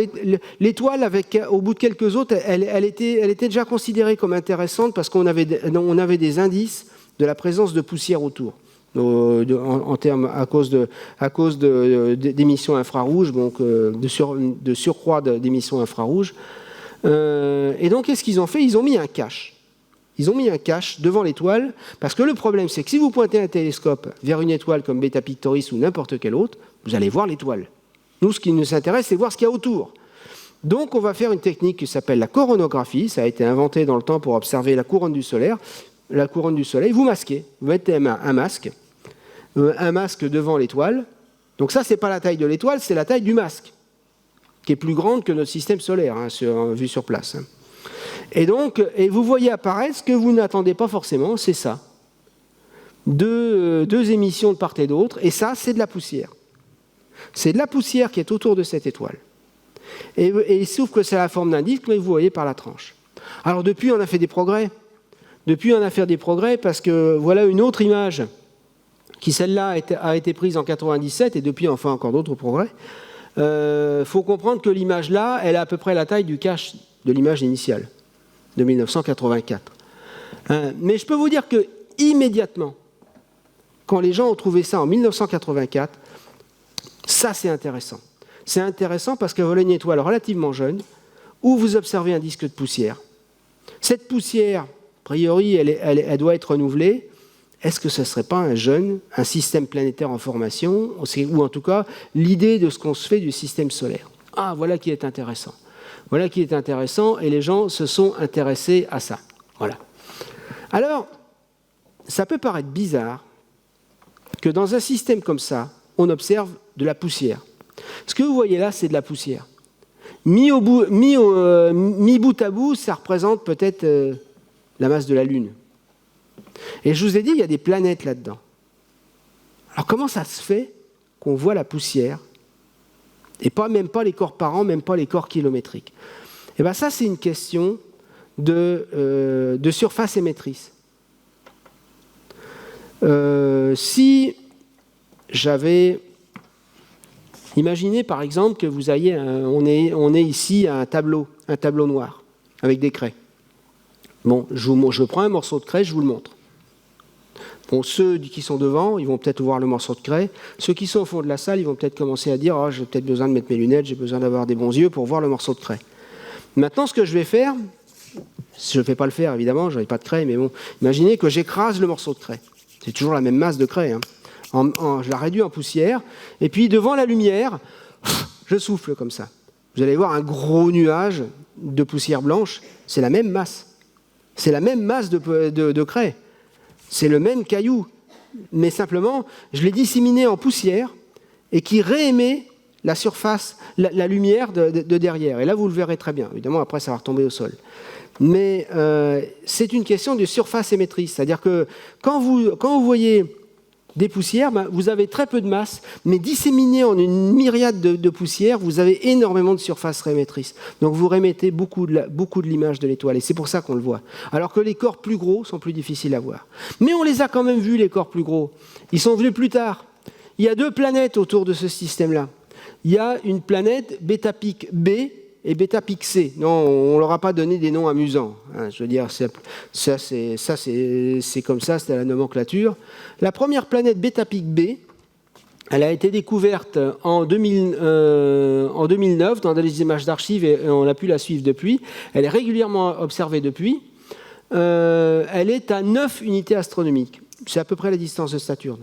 [SPEAKER 1] l'étoile, au bout de quelques autres, elle était déjà considérée comme intéressante parce qu'on avait des indices de la présence de poussière autour. À cause d'émissions infrarouges, donc de surcroît d'émissions infrarouges. Et donc, qu'est-ce qu'ils ont fait? Ils ont mis un cache. Ils ont mis un cache devant l'étoile, parce que le problème, c'est que si vous pointez un télescope vers une étoile comme Beta Pictoris ou n'importe quelle autre, vous allez voir l'étoile. Nous, ce qui nous intéresse, c'est voir ce qu'il y a autour. Donc, on va faire une technique qui s'appelle la coronographie. Ça a été inventé dans le temps pour observer la couronne du Soleil. La couronne du Soleil, vous masquez. Vous mettez un masque devant l'étoile. Donc ça, c'est pas la taille de l'étoile, c'est la taille du masque, qui est plus grande que notre système solaire, vu sur place. Et vous voyez apparaître ce que vous n'attendez pas forcément, c'est ça. Deux émissions de part et d'autre, et ça, c'est de la poussière. C'est de la poussière qui est autour de cette étoile. Et il se trouve que c'est la forme d'un disque, mais vous voyez par la tranche. Alors depuis, on a fait des progrès. Parce que voilà une autre image qui, celle-là, a été prise en 97, et depuis, on fait encore d'autres progrès. Faut comprendre que l'image-là, elle a à peu près la taille du cache de l'image initiale, de 1984. Mais je peux vous dire que immédiatement, quand les gens ont trouvé ça en 1984, ça, c'est intéressant. C'est intéressant parce que voilà une étoile relativement jeune, où vous observez un disque de poussière. Cette poussière, a priori, elle doit être renouvelée. Est-ce que ce ne serait pas un système planétaire en formation, ou en tout cas l'idée de ce qu'on se fait du système solaire? Ah, voilà qui est intéressant. Voilà qui est intéressant, et les gens se sont intéressés à ça. Voilà. Alors, ça peut paraître bizarre que dans un système comme ça, on observe de la poussière. Ce que vous voyez là, c'est de la poussière. Mis bout à bout, ça représente peut-être la masse de la Lune. Et je vous ai dit, il y a des planètes là-dedans. Alors comment ça se fait qu'on voit la poussière, et même pas les corps parents, même pas les corps kilométriques? Et bien ça, c'est une question de surface émettrice. Si j'avais... Imaginez par exemple que vous ayez, on est ici à un tableau noir, avec des craies. Bon, je prends un morceau de craie, je vous le montre. Bon, ceux qui sont devant, ils vont peut-être voir le morceau de craie. Ceux qui sont au fond de la salle, ils vont peut-être commencer à dire « Oh, j'ai peut-être besoin de mettre mes lunettes, j'ai besoin d'avoir des bons yeux pour voir le morceau de craie. » Maintenant, ce que je vais faire, je ne vais pas le faire évidemment, je n'ai pas de craie, mais bon, imaginez que j'écrase le morceau de craie. C'est toujours la même masse de craie. Je la réduis en poussière, et puis devant la lumière, je souffle comme ça. Vous allez voir un gros nuage de poussière blanche, c'est la même masse. C'est la même masse de craie. C'est le même caillou. Mais simplement, je l'ai disséminé en poussière et qui réémet la surface, la lumière de derrière. Et là, vous le verrez très bien. Évidemment, après, ça va retomber au sol. Mais c'est une question de surface émettrice. C'est-à-dire que quand vous voyez des poussières, vous avez très peu de masse, mais disséminées en une myriade de poussières, vous avez énormément de surface émettrice. Donc vous rémettez beaucoup de l'image de l'étoile, et c'est pour ça qu'on le voit. Alors que les corps plus gros sont plus difficiles à voir. Mais on les a quand même vus, les corps plus gros. Ils sont venus plus tard. Il y a 2 planètes autour de ce système-là. Il y a une planète Beta-Pic B et Beta-Pic C. Non, on ne leur a pas donné des noms amusants. Je veux dire, c'est comme ça, c'est la nomenclature. La première planète Beta-Pic B, elle a été découverte en 2009 dans des images d'archives et on a pu la suivre depuis. Elle est régulièrement observée depuis. Elle est à 9 unités astronomiques. C'est à peu près la distance de Saturne.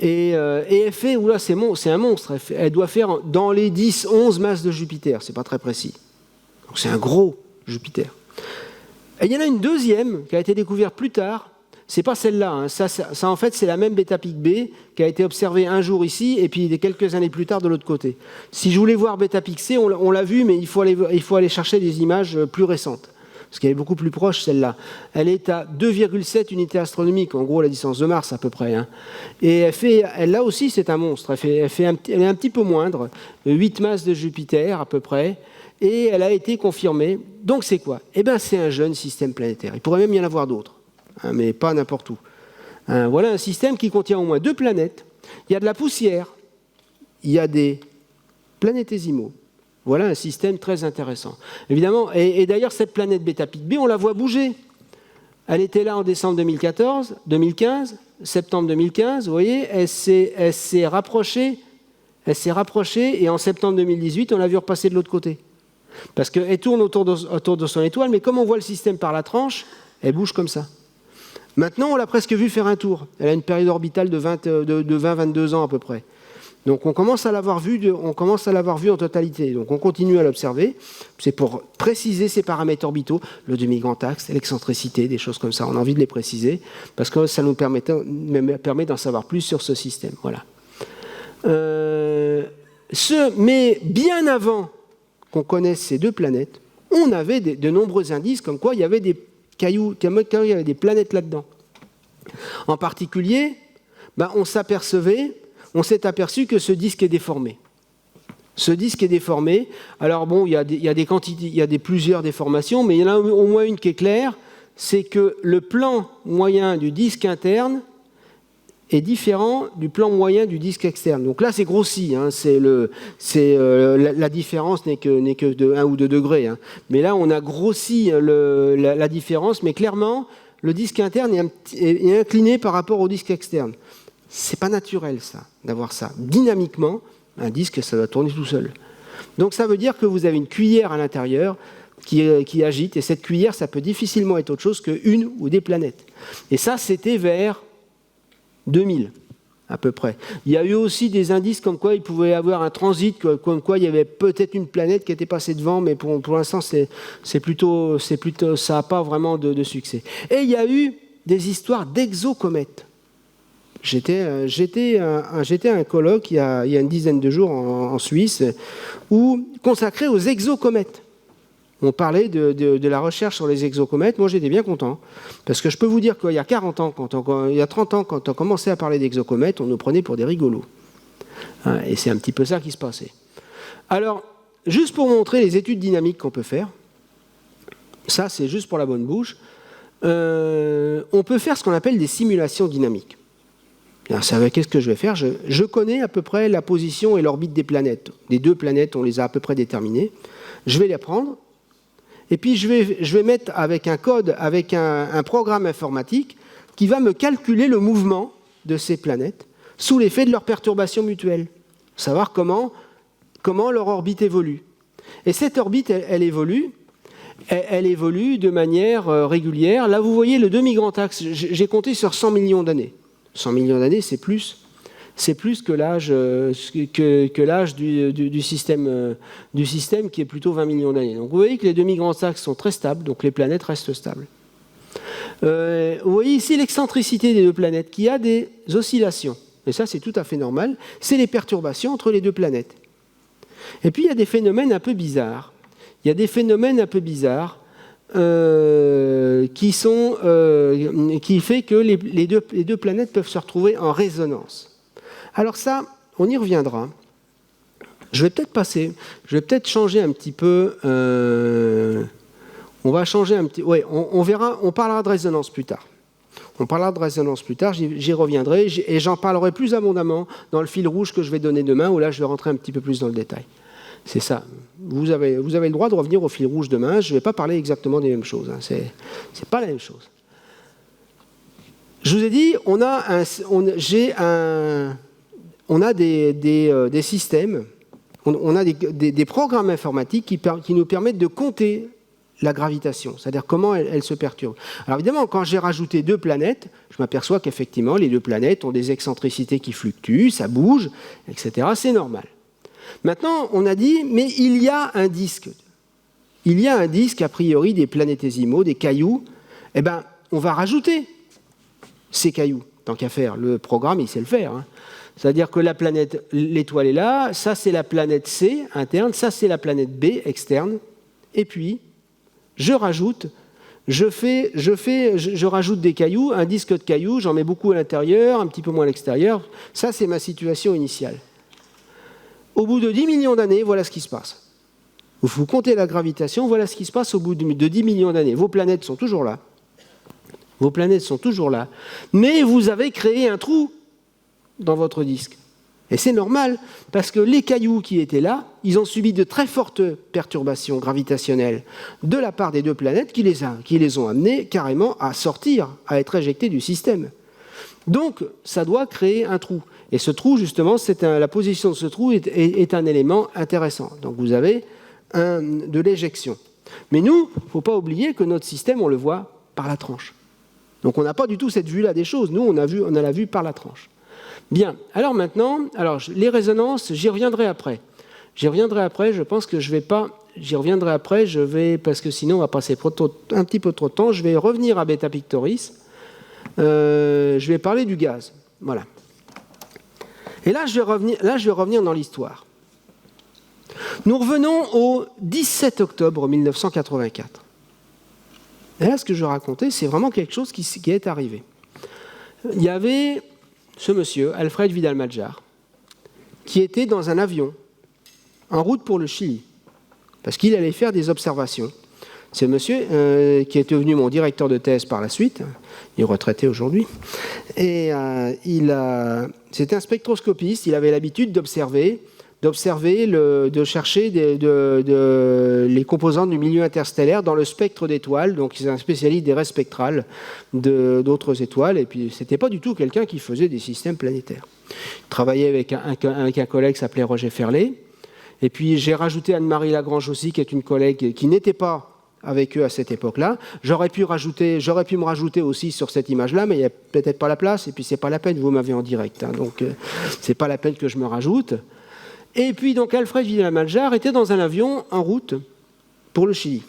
[SPEAKER 1] Et elle fait, oula, c'est un monstre, elle doit faire dans les 10-11 masses de Jupiter, c'est pas très précis. Donc c'est un gros Jupiter. Et il y en a une deuxième qui a été découverte plus tard, c'est pas celle-là, ça en fait c'est la même Beta-Pic B qui a été observée un jour ici et puis quelques années plus tard de l'autre côté. Si je voulais voir Beta-Pic C, on l'a vu, mais il faut aller chercher des images plus récentes. Parce qu'elle est beaucoup plus proche, celle-là. Elle est à 2,7 unités astronomiques, en gros la distance de Mars à peu près. Et là aussi, c'est un monstre. Elle est un petit peu moindre, 8 masses de Jupiter à peu près, et elle a été confirmée. Donc c'est quoi? Eh bien, c'est un jeune système planétaire. Il pourrait même y en avoir d'autres, mais pas n'importe où. Voilà un système qui contient au moins 2 planètes. Il y a de la poussière, il y a des planétésimaux. Voilà un système très intéressant. Évidemment, et d'ailleurs, cette planète Beta-Pic B, on la voit bouger. Elle était là en décembre 2015, septembre 2015, vous voyez, elle s'est rapprochée, et en septembre 2018, on l'a vu repasser de l'autre côté. Parce qu'elle tourne autour de son étoile, mais comme on voit le système par la tranche, elle bouge comme ça. Maintenant, on l'a presque vu faire un tour. Elle a une période orbitale de 20-22 ans à peu près. Donc on commence à l'avoir vu en totalité. Donc on continue à l'observer. C'est pour préciser ces paramètres orbitaux, le demi-grand axe, l'excentricité, des choses comme ça. On a envie de les préciser parce que ça nous permet d'en savoir plus sur ce système. Voilà. Mais bien avant qu'on connaisse ces 2 planètes, on avait de nombreux indices comme quoi il y avait des cailloux, il y avait des planètes là-dedans. En particulier, on s'est aperçu que ce disque est déformé. Ce disque est déformé. Alors bon, il y a plusieurs déformations, mais il y en a au moins une qui est claire, c'est que le plan moyen du disque interne est différent du plan moyen du disque externe. Donc là, c'est grossi. La différence n'est que de 1 ou 2 degrés. Mais là, on a grossi la différence, mais clairement, le disque interne est incliné par rapport au disque externe. C'est pas naturel, ça, d'avoir ça. Dynamiquement, un disque, ça doit tourner tout seul. Donc ça veut dire que vous avez une cuillère à l'intérieur qui agite, et cette cuillère, ça peut difficilement être autre chose qu'une ou des planètes. Et ça, c'était vers 2000, à peu près. Il y a eu aussi des indices comme quoi il pouvait y avoir un transit, comme quoi il y avait peut-être une planète qui était passée devant, mais pour l'instant, c'est plutôt, ça n'a pas vraiment de succès. Et il y a eu des histoires d'exocomètes. J'étais à un colloque il y a une dizaine de jours en Suisse consacré aux exocomètes. On parlait de la recherche sur les exocomètes. Moi, j'étais bien content. Parce que je peux vous dire qu'il y a 30 ans, quand on commençait à parler d'exocomètes, on nous prenait pour des rigolos. Et c'est un petit peu ça qui se passait. Alors, juste pour montrer les études dynamiques qu'on peut faire, ça, c'est juste pour la bonne bouche, on peut faire ce qu'on appelle des simulations dynamiques. Alors, qu'est-ce que je vais faire ? Je connais à peu près la position et l'orbite des planètes. Les 2 planètes, on les a à peu près déterminées. Je vais les prendre. Et puis, je vais mettre avec un code, avec un programme informatique qui va me calculer le mouvement de ces planètes sous l'effet de leur perturbation mutuelle. Savoir comment leur orbite évolue. Et cette orbite, elle évolue de manière régulière. Là, vous voyez le demi-grand axe. J'ai compté sur 100 millions d'années. 100 millions d'années, c'est plus que l'âge du système qui est plutôt 20 millions d'années. Donc vous voyez que les demi-grands axes sont très stables, donc les planètes restent stables. Vous voyez ici l'excentricité des 2 planètes qui a des oscillations. Et ça, c'est tout à fait normal. C'est les perturbations entre les 2 planètes. Et puis il y a des phénomènes un peu bizarres. Il y a des phénomènes un peu bizarres qui fait que les deux planètes peuvent se retrouver en résonance. Alors ça, on y reviendra. Je vais peut-être changer un petit peu. On va changer un petit. Ouais, on verra. On parlera de résonance plus tard. J'y reviendrai et j'en parlerai plus abondamment dans le fil rouge que je vais donner demain, où là je vais rentrer un petit peu plus dans le détail. C'est ça. Vous avez le droit de revenir au fil rouge demain. Je ne vais pas parler exactement des mêmes choses. Hein. C'est pas la même chose. Je vous ai dit, on a des systèmes, on a des programmes informatiques qui nous permettent de compter la gravitation, c'est-à-dire comment elle se perturbe. Alors évidemment, quand j'ai rajouté 2 planètes, je m'aperçois qu'effectivement, les 2 planètes ont des excentricités qui fluctuent, ça bouge, etc. C'est normal. Maintenant, on a dit, mais il y a un disque. Il y a un disque, a priori, des planétésimaux, des cailloux. Eh bien, on va rajouter ces cailloux, tant qu'à faire. Le programme, il sait le faire. Hein. C'est-à-dire que l'étoile est là, ça c'est la planète C, interne, ça c'est la planète B, externe. Et puis, je rajoute des cailloux, un disque de cailloux, j'en mets beaucoup à l'intérieur, un petit peu moins à l'extérieur. Ça, c'est ma situation initiale. Au bout de 10 millions d'années, voilà ce qui se passe. Vous comptez la gravitation, voilà ce qui se passe au bout de 10 millions d'années. Vos planètes sont toujours là. Mais vous avez créé un trou dans votre disque. Et c'est normal, parce que les cailloux qui étaient là, ils ont subi de très fortes perturbations gravitationnelles de la part des 2 planètes qui les ont amenés carrément à sortir, à être éjectés du système. Donc, ça doit créer un trou. Et ce trou, justement, la position de ce trou est un élément intéressant. Donc, vous avez de l'éjection. Mais nous, il ne faut pas oublier que notre système, on le voit par la tranche. Donc, on n'a pas du tout cette vue-là des choses. Nous, on a la vue par la tranche. Bien. Alors maintenant, les résonances, j'y reviendrai après. Je pense que je ne vais pas... J'y reviendrai après, parce que sinon, on va passer un petit peu trop de temps. Je vais revenir à Beta Pictoris. Je vais parler du gaz. Voilà. Et là, je vais revenir dans l'histoire. Nous revenons au 17 octobre 1984. Et là, ce que je vais raconter, c'est vraiment quelque chose qui est arrivé. Il y avait ce monsieur, Alfred Vidal-Madjar, qui était dans un avion en route pour le Chili, parce qu'il allait faire des observations. C'est le monsieur qui est devenu mon directeur de thèse par la suite. Il est retraité aujourd'hui. Et c'était un spectroscopiste. Il avait l'habitude d'observer, de chercher les composantes du milieu interstellaire dans le spectre d'étoiles. Donc, c'est un spécialiste des raies spectrales d'autres étoiles. Et puis, ce n'était pas du tout quelqu'un qui faisait des systèmes planétaires. Il travaillait avec un collègue qui s'appelait Roger Ferlet. Et puis, j'ai rajouté Anne-Marie Lagrange aussi, qui est une collègue qui n'était pas avec eux à cette époque-là. J'aurais pu me rajouter aussi sur cette image-là, mais il n'y a peut-être pas la place, et puis c'est pas la peine, vous m'avez en direct, hein, donc c'est pas la peine que je me rajoute. Et puis donc Alfred Vidal-Madjar était dans un avion en route pour le Chili.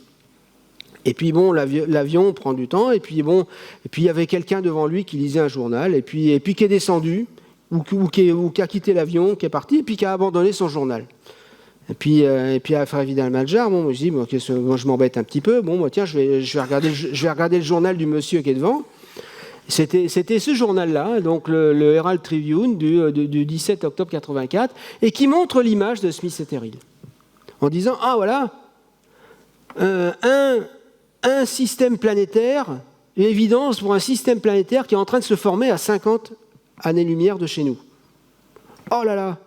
[SPEAKER 1] Et puis bon, l'avion prend du temps, et puis il y avait quelqu'un devant lui qui lisait un journal, et puis qui est descendu, ou qui a quitté l'avion, qui est parti, et puis qui a abandonné son journal. Et puis Alfred Vidal-Madjar, je me dis, je m'embête un petit peu. Tiens, je vais regarder le journal du monsieur qui est devant. C'était ce journal-là, donc le Herald Tribune du 17 octobre 84, et qui montre l'image de Smith et Terrill, en disant, ah voilà, un système planétaire, une évidence pour un système planétaire qui est en train de se former à 50 années-lumière de chez nous. Oh là là!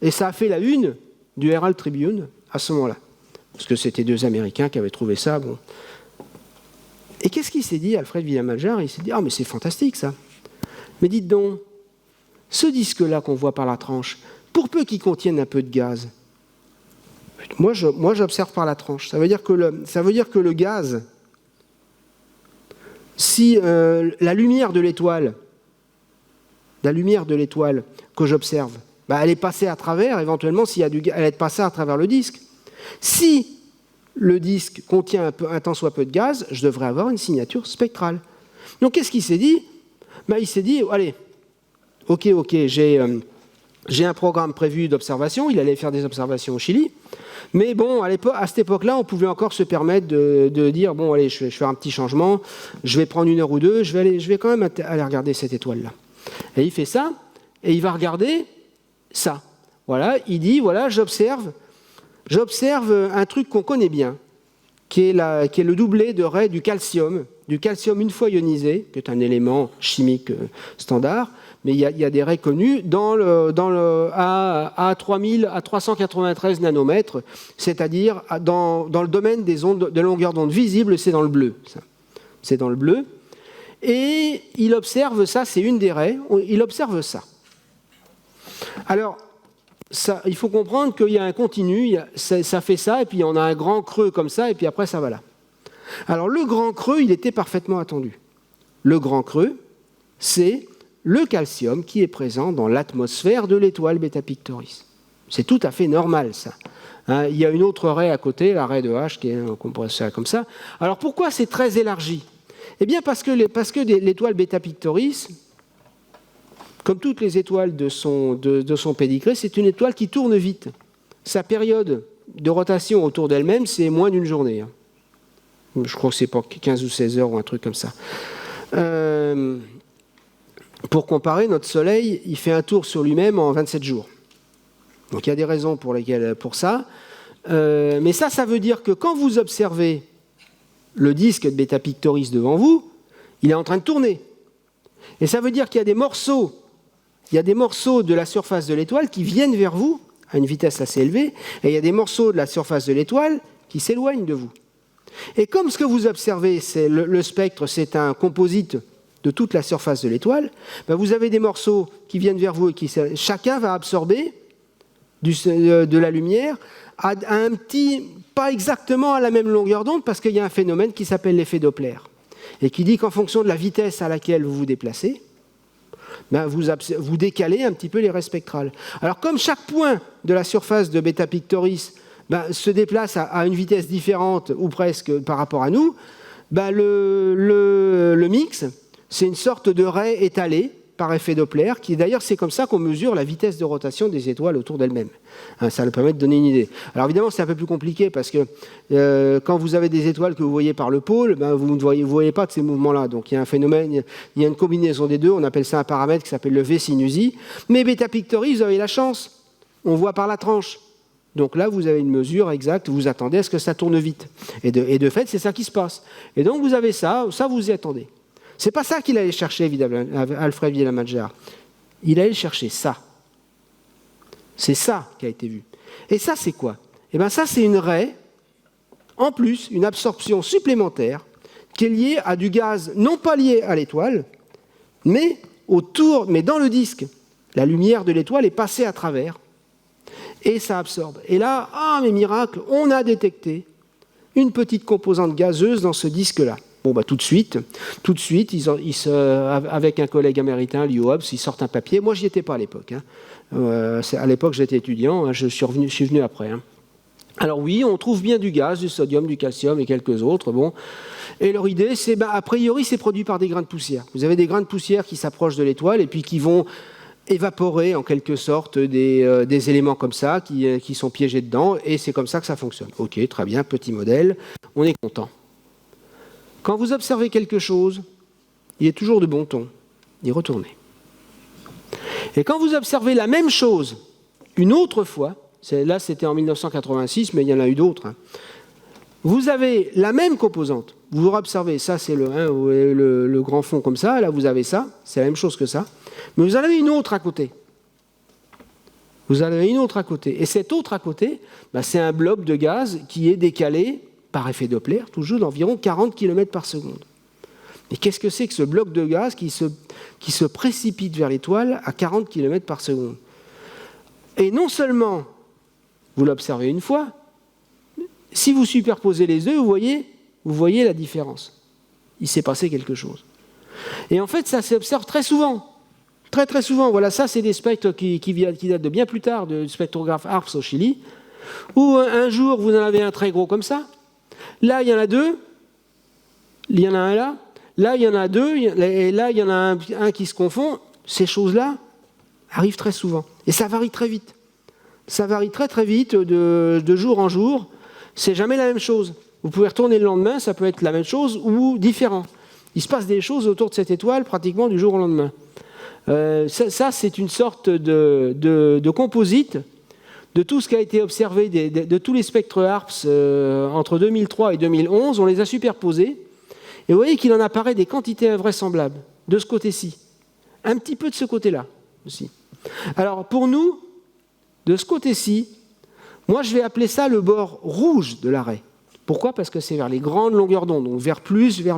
[SPEAKER 1] Et ça a fait la une du Herald Tribune à ce moment-là. Parce que c'était 2 Américains qui avaient trouvé ça. Bon. Et qu'est-ce qu'il s'est dit, Alfred Vidal-Madjar? Il s'est dit, ah mais c'est fantastique ça. Mais dites donc, ce disque-là qu'on voit par la tranche, pour peu qu'il contienne un peu de gaz, moi j'observe par la tranche. Ça veut dire que le gaz, si la lumière de l'étoile que j'observe, elle est passée à travers, éventuellement, elle est passée à travers le disque. Si le disque contient un tant soit peu de gaz, je devrais avoir une signature spectrale. Donc, qu'est-ce qu'il s'est dit? Il s'est dit, allez, ok, j'ai un programme prévu d'observation, il allait faire des observations au Chili, mais bon, à cette époque-là, on pouvait encore se permettre de dire, bon, allez, je vais faire un petit changement, je vais prendre 1 heure ou 2, je vais quand même aller regarder cette étoile-là. Et il fait ça, et il va regarder ça. Voilà, il dit, voilà, j'observe un truc qu'on connaît bien, qui est le doublet de raies du calcium une fois ionisé, qui est un élément chimique standard, mais il y a des raies connues à 3000 à 393 nanomètres, c'est-à-dire dans le domaine des ondes de longueur d'onde visible, c'est dans le bleu. C'est dans le bleu. Et il observe ça, c'est une des raies, il observe ça. Alors, ça, il faut comprendre qu'il y a un continu, ça fait ça, et puis on a un grand creux comme ça, et puis après ça va là. Alors le grand creux, il était parfaitement attendu. Le grand creux, c'est le calcium qui est présent dans l'atmosphère de l'étoile Beta Pictoris. C'est tout à fait normal, ça. Hein, il y a une autre raie à côté, la raie de H, qu'on pourrait faire comme ça. Alors pourquoi c'est très élargi? Eh bien parce que l'étoile Beta Pictoris, comme toutes les étoiles de son pédigré, c'est une étoile qui tourne vite. Sa période de rotation autour d'elle-même, c'est moins d'une journée. Je crois que c'est pour 15 ou 16 heures ou un truc comme ça. Pour comparer, notre Soleil, il fait un tour sur lui-même en 27 jours. Donc il y a des raisons pour ça. Mais ça veut dire que quand vous observez le disque de Beta Pictoris devant vous, il est en train de tourner. Et ça veut dire qu'il y a des morceaux de la surface de l'étoile qui viennent vers vous à une vitesse assez élevée, et il y a des morceaux de la surface de l'étoile qui s'éloignent de vous. Et comme ce que vous observez, c'est le spectre, c'est un composite de toute la surface de l'étoile, ben vous avez des morceaux qui viennent vers vous et chacun va absorber de la lumière à pas exactement à la même longueur d'onde, parce qu'il y a un phénomène qui s'appelle l'effet Doppler, et qui dit qu'en fonction de la vitesse à laquelle vous vous déplacez, ben vous décalez un petit peu les raies spectrales. Alors comme chaque point de la surface de Beta Pictoris se déplace à une vitesse différente, ou presque par rapport à nous, ben le mix, c'est une sorte de raie étalée par effet Doppler, qui d'ailleurs c'est comme ça qu'on mesure la vitesse de rotation des étoiles autour d'elles-mêmes. Hein, ça nous permet de donner une idée. Alors évidemment c'est un peu plus compliqué parce que quand vous avez des étoiles que vous voyez par le pôle, ben, vous ne voyez pas de ces mouvements-là. Donc il y a un phénomène, il y a une combinaison des deux, on appelle ça un paramètre qui s'appelle le V sinusi. Mais Beta Pictoris, vous avez la chance, on voit par la tranche. Donc là, vous avez une mesure exacte, vous attendez à ce que ça tourne vite. Et de fait, c'est ça qui se passe. Et donc vous avez ça vous y attendez. C'est pas ça qu'il allait chercher, évidemment, Alfred Villamadjar. Il allait chercher ça. C'est ça qui a été vu. Et ça, c'est quoi? Eh bien, ça, c'est une raie, en plus, une absorption supplémentaire, qui est liée à du gaz, non pas lié à l'étoile, mais dans le disque. La lumière de l'étoile est passée à travers, et ça absorbe. Et là, mais miracle, on a détecté une petite composante gazeuse dans ce disque-là. Bon, tout de suite, avec un collègue américain, Leo Hobbs, ils sortent un papier. Moi, j'y étais pas à l'époque. Hein. À l'époque, j'étais étudiant. Hein, je suis venu après. Hein. Alors oui, on trouve bien du gaz, du sodium, du calcium et quelques autres. Bon. Et leur idée, c'est, a priori, c'est produit par des grains de poussière. Vous avez des grains de poussière qui s'approchent de l'étoile et puis qui vont évaporer en quelque sorte des éléments comme ça qui sont piégés dedans. Et c'est comme ça que ça fonctionne. Ok, très bien, petit modèle. On est content. Quand vous observez quelque chose, il est toujours de bon ton d'y retourner. Et quand vous observez la même chose une autre fois, là c'était en 1986, mais il y en a eu d'autres, hein, vous avez la même composante. Vous observez, ça c'est le grand fond comme ça, là vous avez ça, c'est la même chose que ça, mais vous en avez une autre à côté. Vous en avez une autre à côté. Et cette autre à côté, c'est un blob de gaz qui est décalé par effet Doppler, toujours d'environ 40 km par seconde. Mais qu'est-ce que c'est que ce bloc de gaz qui se précipite vers l'étoile à 40 km par seconde? Et non seulement vous l'observez une fois, si vous superposez les deux, vous voyez la différence. Il s'est passé quelque chose. Et en fait, ça s'observe très souvent. Très très souvent. Voilà, ça c'est des spectres qui datent de bien plus tard, du spectrographe Harps au Chili, où un jour vous en avez un très gros comme ça. Là, il y en a deux. Il y en a un là. Là, il y en a deux. Et là, il y en a un qui se confond. Ces choses-là, arrive très souvent. Et ça varie très vite. Ça varie très très vite de jour en jour. C'est jamais la même chose. Vous pouvez retourner le lendemain, ça peut être la même chose ou différent. Il se passe des choses autour de cette étoile pratiquement du jour au lendemain. Ça, c'est une sorte de composite de tout ce qui a été observé, de tous les spectres HARPS entre 2003 et 2011. On les a superposés. Et vous voyez qu'il en apparaît des quantités invraisemblables de ce côté-ci. Un petit peu de ce côté-là aussi. Alors, pour nous, de ce côté-ci, moi, je vais appeler ça le bord rouge de l'arrêt. Pourquoi ? Parce que c'est vers les grandes longueurs d'onde, donc vers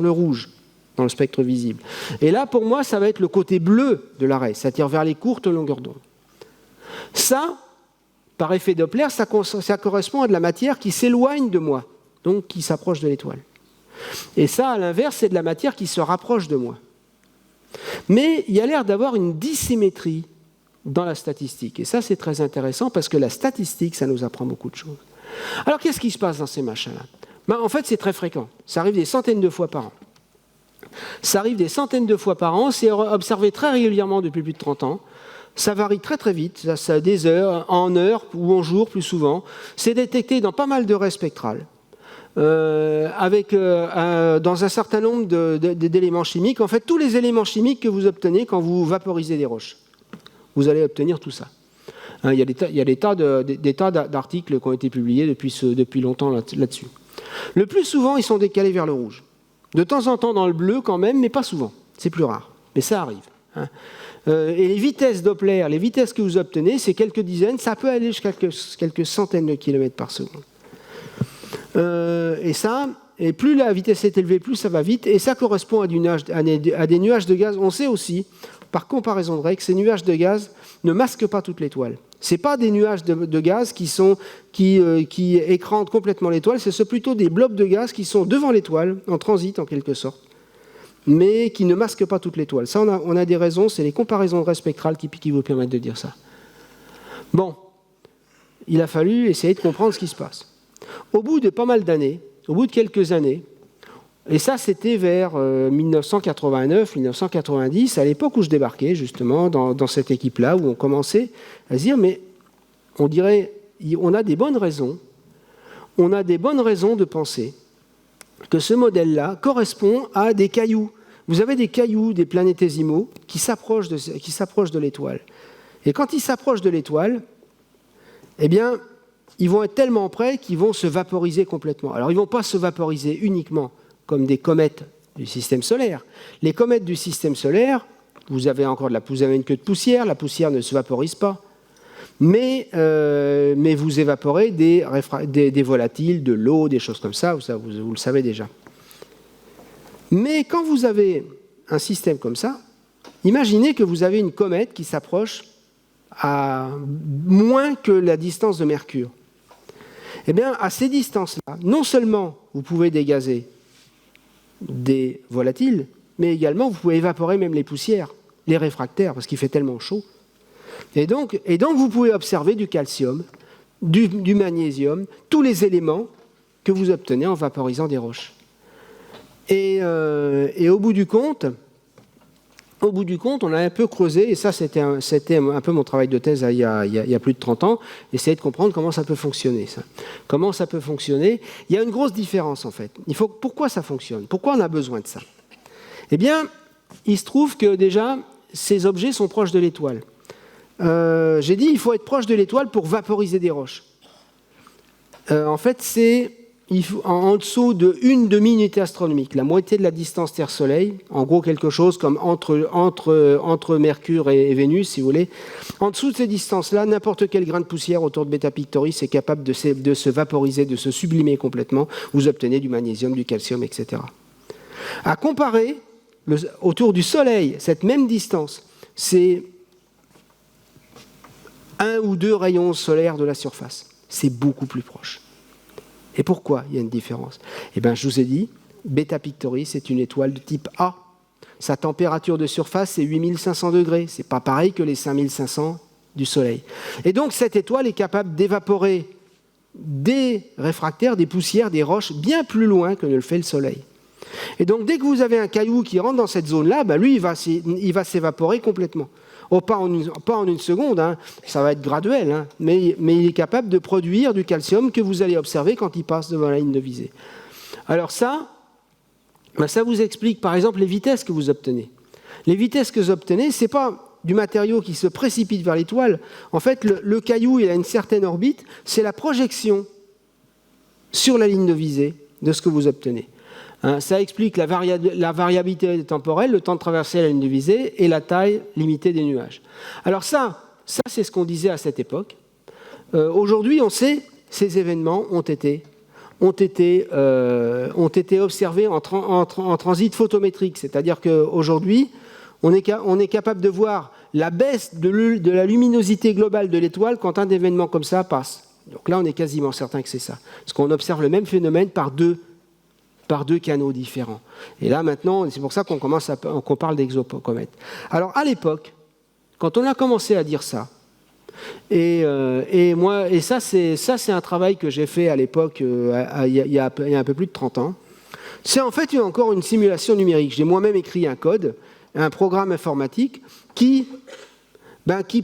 [SPEAKER 1] le rouge dans le spectre visible. Et là, pour moi, ça va être le côté bleu de l'arrêt, c'est-à-dire vers les courtes longueurs d'onde. Ça, par effet Doppler, ça correspond à de la matière qui s'éloigne de moi, donc qui s'approche de l'étoile. Et ça, à l'inverse, c'est de la matière qui se rapproche de moi. Mais il y a l'air d'avoir une dissymétrie dans la statistique. Et ça, c'est très intéressant parce que la statistique, ça nous apprend beaucoup de choses. Alors, qu'est-ce qui se passe dans ces machins-là ? En fait, c'est très fréquent. Ça arrive des centaines de fois par an. Ça arrive des centaines de fois par an. C'est observé très régulièrement depuis plus de 30 ans. Ça varie très très vite. Ça a des heures, en heures ou en jours plus souvent. C'est détecté dans pas mal de raies spectrales. Dans un certain nombre d'éléments chimiques. En fait, tous les éléments chimiques que vous obtenez quand vous vaporisez des roches. Vous allez obtenir tout ça. Il y a des tas d'articles qui ont été publiés depuis longtemps là-dessus. Le plus souvent, ils sont décalés vers le rouge. De temps en temps dans le bleu quand même, mais pas souvent. C'est plus rare. Mais ça arrive. Et les vitesses Doppler, les vitesses que vous obtenez, c'est quelques dizaines. Ça peut aller jusqu'à quelques centaines de kilomètres par seconde. Et plus la vitesse est élevée, plus ça va vite. Et ça correspond à des nuages de gaz. On sait aussi, par comparaison de règles, que ces nuages de gaz ne masquent pas toute l'étoile. Ce n'est pas des nuages de gaz qui écrantent complètement l'étoile, c'est plutôt des blobs de gaz qui sont devant l'étoile, en transit en quelque sorte, mais qui ne masquent pas toute l'étoile. Ça, on a des raisons, c'est les comparaisons de raies spectrales qui vous permettent de dire ça. Bon, il a fallu essayer de comprendre ce qui se passe. Au bout de pas mal d'années, au bout de quelques années, et ça c'était vers 1989, 1990, à l'époque où je débarquais justement dans cette équipe-là, où on commençait à se dire, mais on dirait, on a des bonnes raisons de penser que ce modèle-là correspond à des cailloux. Vous avez des cailloux, des planétésimaux, qui s'approchent de l'étoile. Et quand ils s'approchent de l'étoile, eh bien, ils vont être tellement près qu'ils vont se vaporiser complètement. Alors, ils ne vont pas se vaporiser uniquement comme des comètes du système solaire. Les comètes du système solaire, vous avez une queue de poussière, la poussière ne se vaporise pas. Mais vous évaporez des volatiles, de l'eau, des choses comme ça, vous le savez déjà. Mais quand vous avez un système comme ça, imaginez que vous avez une comète qui s'approche à moins que la distance de Mercure. Eh bien, à ces distances-là, non seulement vous pouvez dégazer des volatiles, mais également vous pouvez évaporer même les poussières, les réfractaires, parce qu'il fait tellement chaud. Et donc vous pouvez observer du calcium, du magnésium, tous les éléments que vous obtenez en vaporisant des roches. Et au bout du compte, on a un peu creusé, et ça c'était un peu mon travail de thèse il y a plus de 30 ans, essayer de comprendre comment ça peut fonctionner. Comment ça peut fonctionner. Il y a une grosse différence en fait. Pourquoi ça fonctionne ? Pourquoi on a besoin de ça ? Eh bien, il se trouve que déjà, ces objets sont proches de l'étoile. J'ai dit il faut être proche de l'étoile pour vaporiser des roches. En fait, c'est en dessous de 1 demi-unité astronomique, la moitié de la distance Terre-Soleil, en gros quelque chose comme entre Mercure et Vénus, si vous voulez. En dessous de ces distances-là, n'importe quel grain de poussière autour de Beta Pictoris est capable de se vaporiser, de se sublimer complètement. Vous obtenez du magnésium, du calcium, etc. À comparer, autour du Soleil, cette même distance, c'est 1 ou 2 rayons solaires de la surface. C'est beaucoup plus proche. Et pourquoi il y a une différence ? Eh bien, je vous ai dit, Beta Pictoris est une étoile de type A. Sa température de surface, c'est 8500 degrés. Ce n'est pas pareil que les 5500 du Soleil. Et donc, cette étoile est capable d'évaporer des réfractaires, des poussières, des roches, bien plus loin que ne le fait le Soleil. Et donc, dès que vous avez un caillou qui rentre dans cette zone-là, lui, il va s'évaporer complètement. Oh, pas en une seconde, hein, ça va être graduel, hein, mais il est capable de produire du calcium que vous allez observer quand il passe devant la ligne de visée. Alors ça vous explique par exemple les vitesses que vous obtenez. Les vitesses que vous obtenez, ce n'est pas du matériau qui se précipite vers l'étoile. En fait, le caillou, il a une certaine orbite, c'est la projection sur la ligne de visée de ce que vous obtenez. Hein, ça explique la variabilité temporelle, le temps de traverser la ligne de visée et la taille limitée des nuages. Alors ça c'est ce qu'on disait à cette époque. Aujourd'hui, on sait ces événements ont été observés en transit photométrique, c'est-à-dire qu'aujourd'hui, on est capable de voir la baisse de la luminosité globale de l'étoile quand un événement comme ça passe. Donc là, on est quasiment certain que c'est ça, parce qu'on observe le même phénomène par deux canaux différents. Et là, maintenant, c'est pour ça qu'on parle d'exocomètes. Alors, à l'époque, quand on a commencé à dire ça, et ça, c'est un travail que j'ai fait à l'époque, il y a un peu plus de 30 ans. C'est en fait encore une simulation numérique. J'ai moi-même écrit un code, un programme informatique qui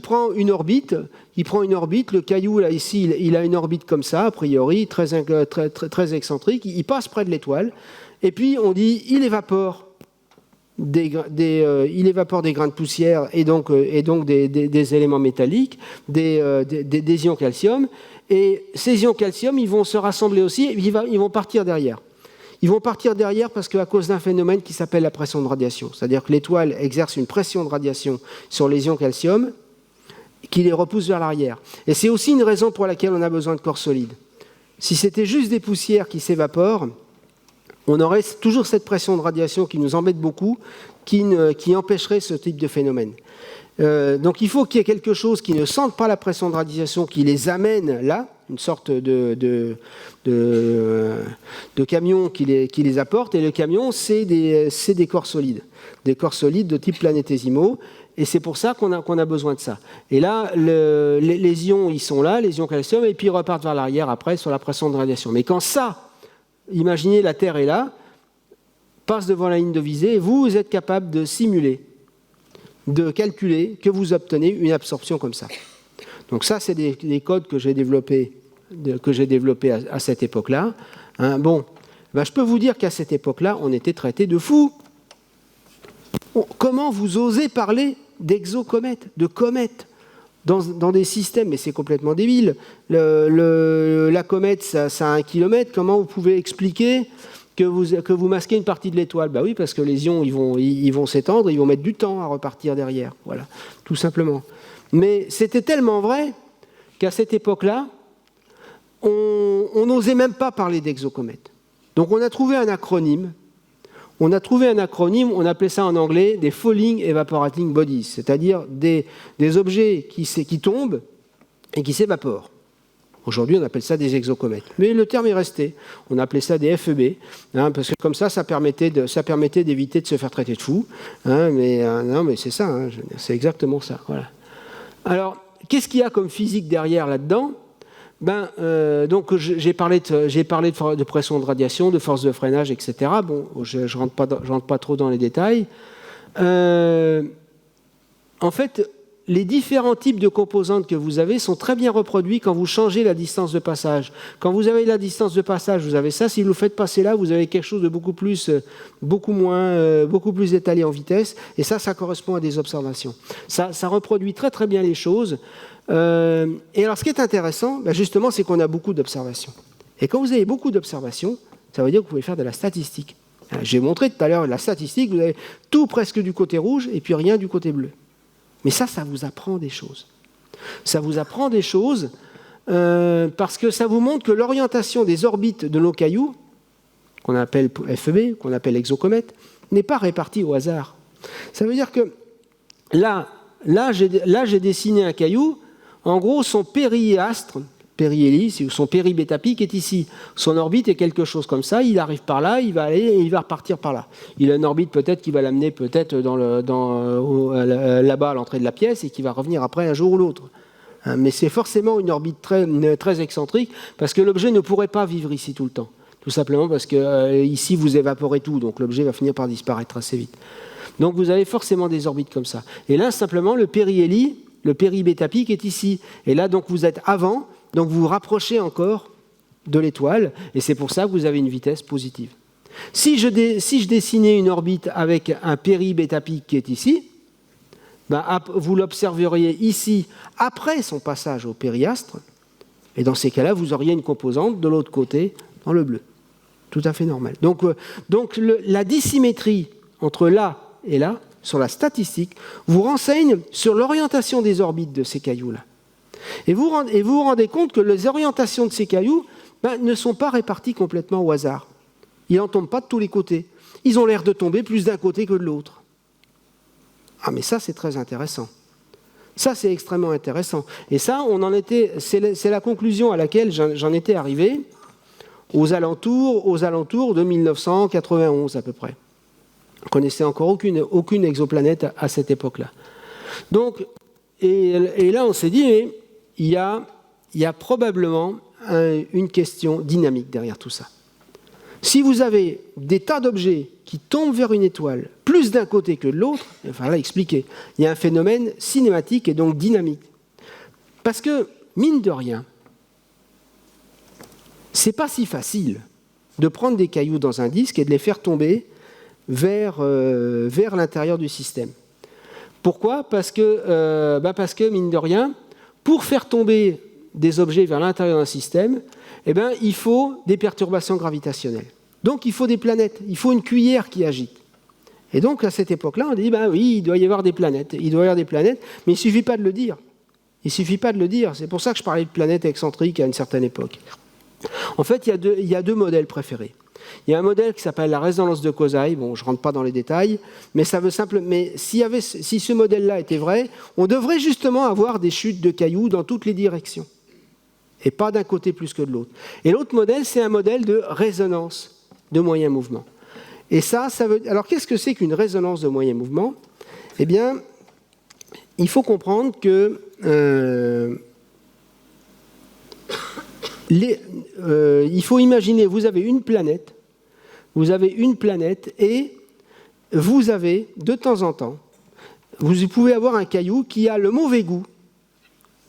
[SPEAKER 1] prend une orbite. Il prend une orbite. Le caillou, là, ici, il a une orbite comme ça, a priori, très excentrique. Il passe près de l'étoile. Et puis, on dit, il évapore des grains de poussière et donc des éléments métalliques, des ions calcium. Et ces ions calcium, ils vont se rassembler aussi et ils vont partir derrière. Ils vont partir derrière parce qu'à cause d'un phénomène qui s'appelle la pression de radiation. C'est-à-dire que l'étoile exerce une pression de radiation sur les ions calcium qui les repousse vers l'arrière. Et c'est aussi une raison pour laquelle on a besoin de corps solides. Si c'était juste des poussières qui s'évaporent, on aurait toujours cette pression de radiation qui nous embête beaucoup, qui empêcherait ce type de phénomène. Donc il faut qu'il y ait quelque chose qui ne sente pas la pression de radiation, qui les amène là, une sorte de camion qui les apporte, et le camion, c'est des corps solides de type planétésimaux, et c'est pour ça qu'on a besoin de ça. Et là, les ions, ils sont là, les ions calcium, et puis ils repartent vers l'arrière après sur la pression de radiation. Mais quand ça, imaginez la Terre est là, passe devant la ligne de visée, et vous êtes capable de simuler, de calculer que vous obtenez une absorption comme ça. Donc ça, c'est des codes que j'ai développés à cette époque-là. Hein, je peux vous dire qu'à cette époque-là, on était traités de fous. Comment vous osez parler d'exocomètes, de comètes dans des systèmes? Mais c'est complètement débile. La comète, ça a 1 kilomètre. Comment vous pouvez expliquer que vous masquez une partie de l'étoile? Bah oui, parce que les ions, ils vont s'étendre, ils vont mettre du temps à repartir derrière. Voilà, tout simplement. Mais c'était tellement vrai qu'à cette époque-là, on n'osait même pas parler d'exocomètes. Donc on a trouvé un acronyme. On appelait ça en anglais des Falling Evaporating Bodies, c'est-à-dire des objets qui tombent et qui s'évaporent. Aujourd'hui, on appelle ça des exocomètes. Mais le terme est resté. On appelait ça des FEB, parce que comme ça permettait d'éviter de se faire traiter de fou. Mais c'est ça, c'est exactement ça. Voilà. Alors, qu'est-ce qu'il y a comme physique derrière là-dedans? Donc j'ai parlé de pression de radiation, de force de freinage, etc. Je rentre pas trop dans les détails. En fait, les différents types de composantes que vous avez sont très bien reproduits quand vous changez la distance de passage. Quand vous avez la distance de passage, vous avez ça. Si vous le faites passer là, vous avez quelque chose de beaucoup plus étalé en vitesse. Et ça correspond à des observations. Ça reproduit très très bien les choses. Et alors, ce qui est intéressant, justement, c'est qu'on a beaucoup d'observations. Et quand vous avez beaucoup d'observations, ça veut dire que vous pouvez faire de la statistique. J'ai montré tout à l'heure la statistique, vous avez tout presque du côté rouge et puis rien du côté bleu. Mais ça vous apprend des choses. Ça vous apprend des choses parce que ça vous montre que l'orientation des orbites de nos cailloux, qu'on appelle FEB, qu'on appelle exocomètes, n'est pas répartie au hasard. Ça veut dire que là j'ai dessiné un caillou. En gros, son périastre, périhélice, ou son péribêta-pic est ici. Son orbite est quelque chose comme ça. Il arrive par là, il va aller et il va repartir par là. Il a une orbite peut-être qui va l'amener peut-être là-bas à l'entrée de la pièce et qui va revenir après un jour ou l'autre. Mais c'est forcément une orbite très excentrique parce que l'objet ne pourrait pas vivre ici tout le temps. Tout simplement parce que ici, vous évaporez tout, donc l'objet va finir par disparaître assez vite. Donc vous avez forcément des orbites comme ça. Et là, simplement, le périhélie, le péribêta-pic est ici. Et là, donc vous êtes avant, donc vous vous rapprochez encore de l'étoile, et c'est pour ça que vous avez une vitesse positive. Si je dessinais une orbite avec un péribêta-pic qui est ici, vous l'observeriez ici après son passage au périastre, et dans ces cas-là, vous auriez une composante de l'autre côté dans le bleu. Tout à fait normal. Donc la dissymétrie entre là et là, sur la statistique, vous renseigne sur l'orientation des orbites de ces cailloux-là. Et vous vous rendez compte que les orientations de ces cailloux ne sont pas réparties complètement au hasard. Ils n'en tombent pas de tous les côtés. Ils ont l'air de tomber plus d'un côté que de l'autre. Ah, mais ça, c'est très intéressant. Ça, c'est extrêmement intéressant. Et ça, c'est la conclusion à laquelle j'en étais arrivé aux alentours de 1991 à peu près. On ne connaissait encore aucune exoplanète à cette époque-là. Donc, et là, on s'est dit, mais il y a probablement une question dynamique derrière tout ça. Si vous avez des tas d'objets qui tombent vers une étoile, plus d'un côté que de l'autre, enfin là, expliquer, il y a un phénomène cinématique et donc dynamique. Parce que, mine de rien, c'est pas si facile de prendre des cailloux dans un disque et de les faire tomber vers l'intérieur du système. Pourquoi ? Parce que, mine de rien, pour faire tomber des objets vers l'intérieur d'un système, il faut des perturbations gravitationnelles. Donc il faut des planètes, il faut une cuillère qui agite. Et donc à cette époque-là, on dit, oui, il doit y avoir des planètes, mais il ne suffit pas de le dire. C'est pour ça que je parlais de planètes excentriques à une certaine époque. En fait, il y a deux modèles préférés. Il y a un modèle qui s'appelle la résonance de Kozai. Bon, je ne rentre pas dans les détails, mais ça veut simplement. Mais si ce modèle-là était vrai, on devrait justement avoir des chutes de cailloux dans toutes les directions, et pas d'un côté plus que de l'autre. Et l'autre modèle, c'est un modèle de résonance de moyen mouvement. Et ça veut. Alors, qu'est-ce que c'est qu'une résonance de moyen mouvement ? Eh bien, il faut comprendre que il faut imaginer, vous avez une planète et vous avez, de temps en temps, vous pouvez avoir un caillou qui a le mauvais goût,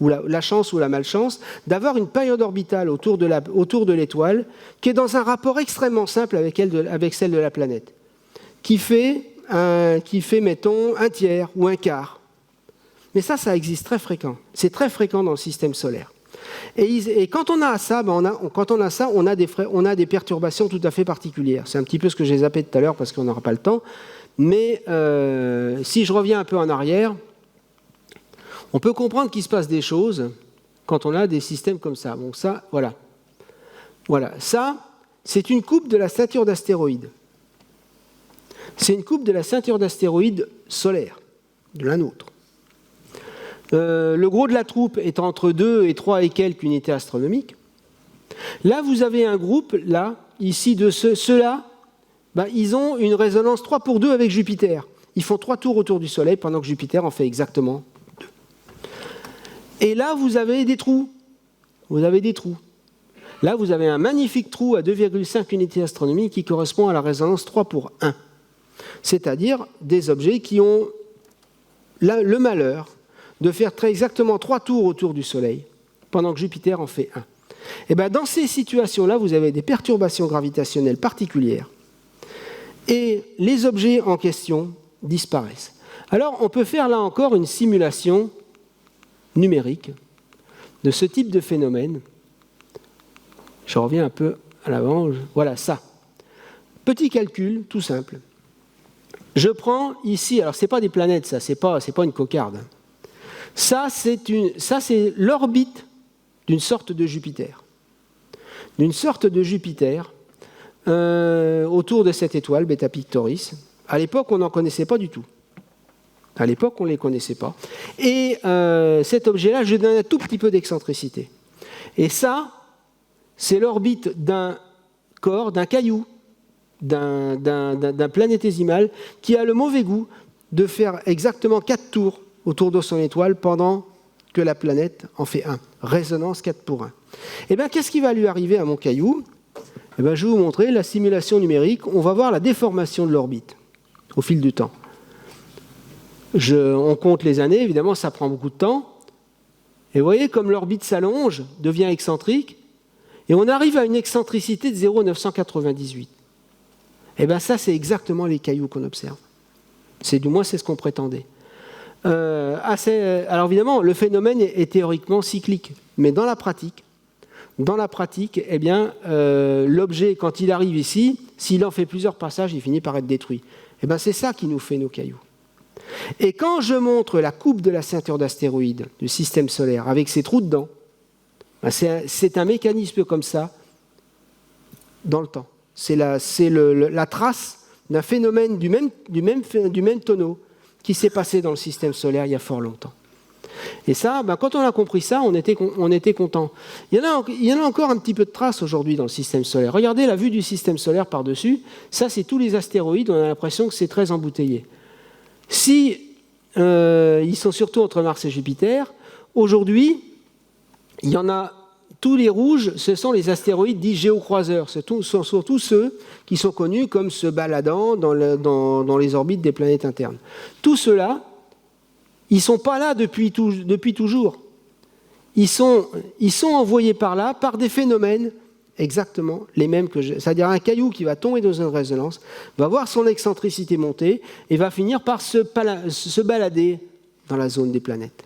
[SPEAKER 1] ou la chance ou la malchance, d'avoir une période orbitale autour de l'étoile qui est dans un rapport extrêmement simple avec celle de la planète, qui fait, mettons, un tiers ou un quart. Mais ça existe très fréquent. C'est très fréquent dans le système solaire. Et quand on a ça, on a des perturbations tout à fait particulières. C'est un petit peu ce que j'ai zappé tout à l'heure parce qu'on n'aura pas le temps. Mais si je reviens un peu en arrière, on peut comprendre qu'il se passe des choses quand on a des systèmes comme ça. Bon, ça, voilà. Voilà. Ça, c'est une coupe de la ceinture d'astéroïdes. C'est une coupe de la ceinture d'astéroïdes solaire, de la nôtre. Le gros de la troupe est entre 2 et 3 et quelques unités astronomiques. Là, vous avez un groupe, là, ici, de ceux-là, ils ont une résonance 3/2 avec Jupiter. Ils font 3 tours autour du Soleil pendant que Jupiter en fait exactement 2. Et là, vous avez des trous. Là, vous avez un magnifique trou à 2,5 unités astronomiques qui correspond à la résonance 3/1. C'est-à-dire des objets qui ont le malheur de faire très exactement 3 tours autour du Soleil, pendant que Jupiter en fait 1. Et dans ces situations-là, vous avez des perturbations gravitationnelles particulières, et les objets en question disparaissent. Alors, on peut faire là encore une simulation numérique de ce type de phénomène. Je reviens un peu à l'avant. Voilà, ça. Petit calcul, tout simple. Je prends ici, alors ce n'est pas des planètes, ça, c'est pas une cocarde. Ça, c'est l'orbite d'une sorte de Jupiter. Autour de cette étoile, Beta Pictoris. À l'époque, on n'en connaissait pas du tout. À l'époque, on ne les connaissait pas. Et cet objet-là, je donne un tout petit peu d'excentricité. Et ça, c'est l'orbite d'un corps, d'un caillou, d'un planétésimal qui a le mauvais goût de faire exactement 4 tours autour de son étoile pendant que la planète en fait 1. Résonance 4/1. Eh bien, qu'est-ce qui va lui arriver à mon caillou ? Eh bien, je vais vous montrer la simulation numérique. On va voir la déformation de l'orbite au fil du temps. On compte les années, évidemment, ça prend beaucoup de temps. Et vous voyez, comme l'orbite s'allonge, devient excentrique, et on arrive à une excentricité de 0,998. Et bien ça, c'est exactement les cailloux qu'on observe. Du moins, c'est ce qu'on prétendait. Alors évidemment, le phénomène est théoriquement cyclique, mais dans la pratique, eh bien, l'objet, quand il arrive ici, s'il en fait plusieurs passages, il finit par être détruit. Et bien, c'est ça qui nous fait nos cailloux. Et quand je montre la coupe de la ceinture d'astéroïdes du système solaire avec ses trous dedans, ben c'est un mécanisme comme ça dans le temps. C'est la trace d'un phénomène du même tonneau qui s'est passé dans le système solaire il y a fort longtemps. Et ça, ben, quand on a compris ça, on était content. Il y en a encore un petit peu de traces aujourd'hui dans le système solaire. Regardez la vue du système solaire par-dessus. Ça, c'est tous les astéroïdes. On a l'impression que c'est très embouteillé. Si ils sont surtout entre Mars et Jupiter, aujourd'hui, il y en a tous les rouges, ce sont les astéroïdes dits géocroiseurs. Ce sont surtout ceux qui sont connus comme se baladant dans les orbites des planètes internes. Tous ceux-là, ils ne sont pas là depuis toujours. Ils sont envoyés par là par des phénomènes exactement les mêmes que c'est-à-dire un caillou qui va tomber dans une résonance, va voir son excentricité monter et va finir par se balader dans la zone des planètes.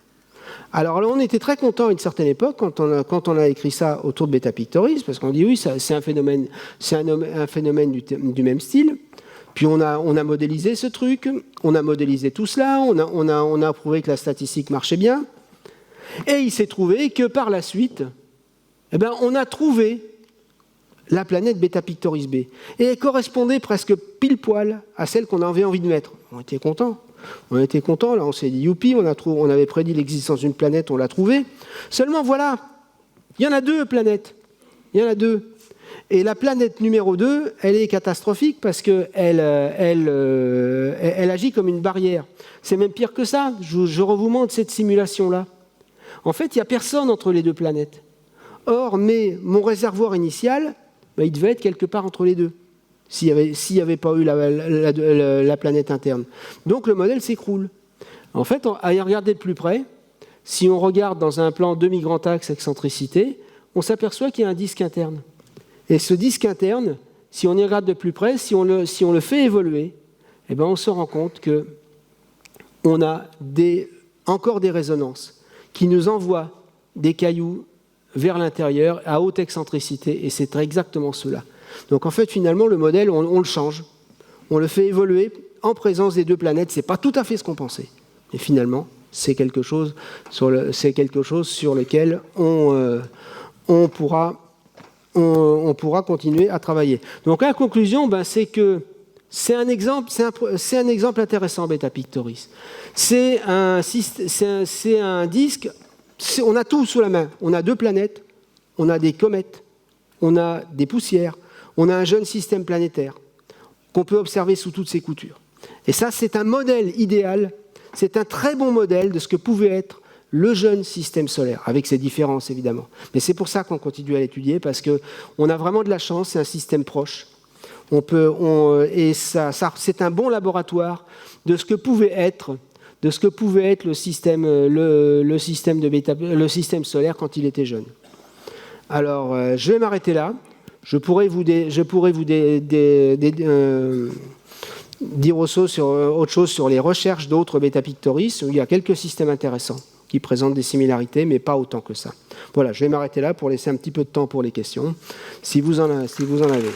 [SPEAKER 1] Alors là, on était très contents à une certaine époque quand on a écrit ça autour de Beta Pictoris, parce qu'on dit oui, c'est un phénomène du même style. Puis on a modélisé ce truc, on a modélisé tout cela, on a prouvé que la statistique marchait bien. Et il s'est trouvé que par la suite, eh ben, on a trouvé la planète Beta Pictoris b. Et elle correspondait presque pile poil à celle qu'on avait envie de mettre. On était contents. Là on s'est dit youpi, on avait prédit l'existence d'une planète, on l'a trouvée. Seulement voilà, il y en a deux planètes. Il y en a deux. Et la planète numéro 2, elle est catastrophique parce qu'elle agit comme une barrière. C'est même pire que ça. Je vous montre cette simulation-là. En fait, il n'y a personne entre les deux planètes. Or, mon réservoir initial, ben, il devait être quelque part entre les deux, s'il n'y avait pas eu la planète interne. Donc le modèle s'écroule. En fait, à y regarder de plus près, si on regarde dans un plan demi-grand axe excentricité, on s'aperçoit qu'il y a un disque interne. Et ce disque interne, si on y regarde de plus près, si on le fait évoluer, eh ben on se rend compte qu'on a encore des résonances qui nous envoient des cailloux vers l'intérieur à haute excentricité, et c'est exactement cela. Donc en fait, finalement, le modèle, on le change, on le fait évoluer en présence des deux planètes. Ce n'est pas tout à fait ce qu'on pensait. Et finalement, c'est quelque chose sur lequel on pourra continuer à travailler. Donc la conclusion, ben, c'est que c'est un exemple intéressant, Beta Pictoris. C'est un disque, on a tout sous la main. On a deux planètes, on a des comètes, on a des poussières, on a un jeune système planétaire qu'on peut observer sous toutes ses coutures. Et ça, c'est un modèle idéal, c'est un très bon modèle de ce que pouvait être le jeune système solaire, avec ses différences évidemment. Mais c'est pour ça qu'on continue à l'étudier, parce qu'on a vraiment de la chance, c'est un système proche. C'est un bon laboratoire de ce que pouvait être le système solaire quand il était jeune. Alors, je vais m'arrêter là. Je pourrais vous dire autre chose sur les recherches d'autres Beta Pictoris, où il y a quelques systèmes intéressants qui présentent des similarités, mais pas autant que ça. Voilà, je vais m'arrêter là pour laisser un petit peu de temps pour les questions, si vous en avez.